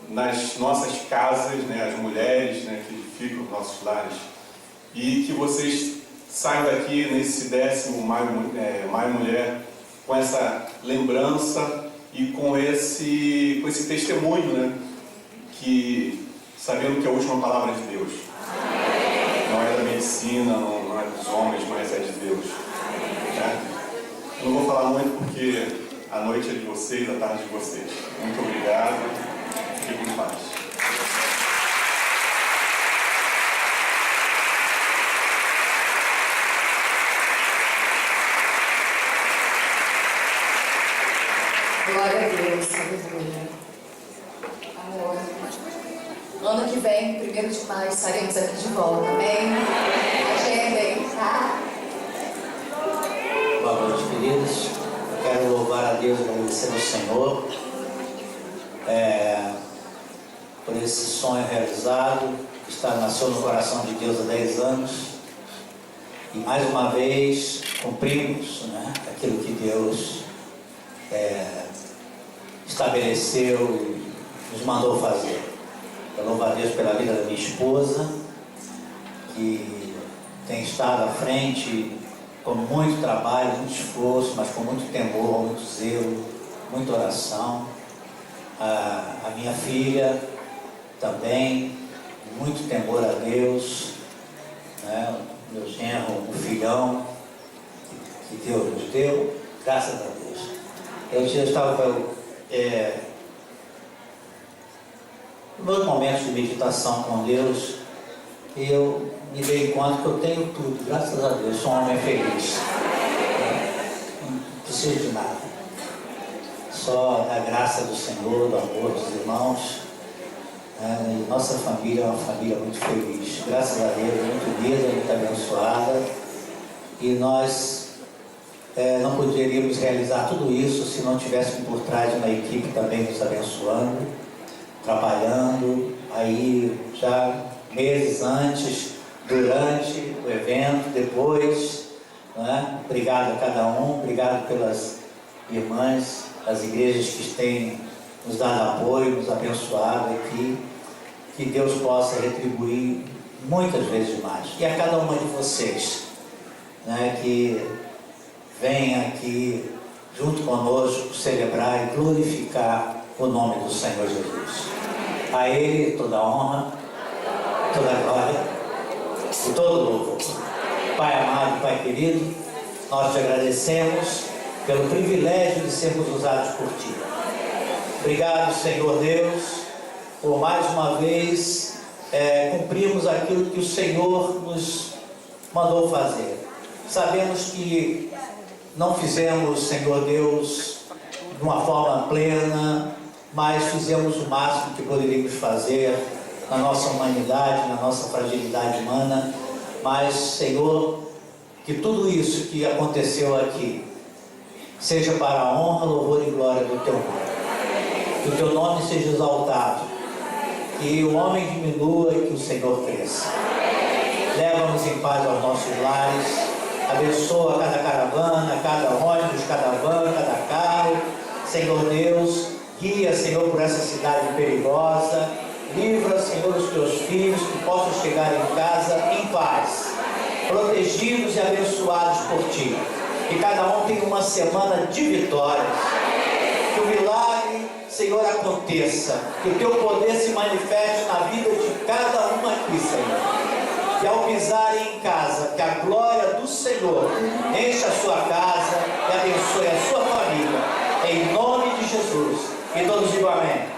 nas nossas casas, né, as mulheres, né, que ficam nos nossos lares. E que vocês saiam daqui nesse 10º Maio Mulher com essa lembrança e com esse testemunho, né, que sabendo que é a última palavra de Deus. Não é da medicina, não é dos homens, mas é de Deus. Né? Eu não vou falar muito porque a noite é de vocês, a tarde é de vocês. Muito obrigado. Fiquem em paz. Glória a Deus, aleluia. Amor. Ano que vem, 1º de maio, estaremos aqui de volta, amém? Agendem, tá? Boa noite, queridos. Eu quero louvar a Deus e agradecer ao Senhor por esse sonho realizado, que nasceu no coração de Deus há 10 anos. E mais uma vez cumprimos, né, aquilo que Deus estabeleceu e nos mandou fazer. Eu louvo a Deus pela vida da minha esposa, que tem estado à frente com muito trabalho, muito esforço, mas com muito temor, muito zelo, muita oração. A minha filha também, muito temor a Deus, né? Meu genro, um filhão que Deus nos deu, graças a Deus. Eu estava nos momentos de meditação com Deus, eu me dei conta que eu tenho tudo, graças a Deus, sou um homem feliz. Não preciso de nada. Só da graça do Senhor, do amor dos irmãos. E nossa família é uma família muito feliz. Graças a Deus, muito unida, muito abençoada. E nós não poderíamos realizar tudo isso se não tivéssemos por trás uma equipe também nos abençoando, trabalhando, aí já meses antes, durante o evento, depois, né? Obrigado a cada um, obrigado pelas irmãs, as igrejas que têm nos dado apoio, nos abençoado aqui, que Deus possa retribuir muitas vezes mais. E a cada uma de vocês, né, que venha aqui junto conosco celebrar e glorificar o nome do Senhor Jesus. A Ele toda a honra, toda a glória e todo o louvor. Pai amado, Pai querido, nós te agradecemos pelo privilégio de sermos usados por Ti. Obrigado, Senhor Deus, por mais uma vez cumprirmos aquilo que o Senhor nos mandou fazer. Sabemos que não fizemos, Senhor Deus, de uma forma plena, mas fizemos o máximo que poderíamos fazer na nossa humanidade, na nossa fragilidade humana. Mas, Senhor, que tudo isso que aconteceu aqui seja para a honra, louvor e glória do Teu nome. Que o Teu nome seja exaltado, que o homem diminua e que o Senhor cresça. Leva-nos em paz aos nossos lares, abençoa cada caravana, cada ônibus, cada van, cada carro. Senhor Deus, guia, Senhor, por essa cidade perigosa. Livra, Senhor, os Teus filhos que possam chegar em casa em paz, protegidos e abençoados por Ti. Que cada um tenha uma semana de vitórias. Que o milagre, Senhor, aconteça. Que o Teu poder se manifeste na vida de cada um aqui, Senhor. Que ao pisarem em casa, que a glória do Senhor encha a sua casa e abençoe a sua família. Em nome de Jesus. E todos digam amém.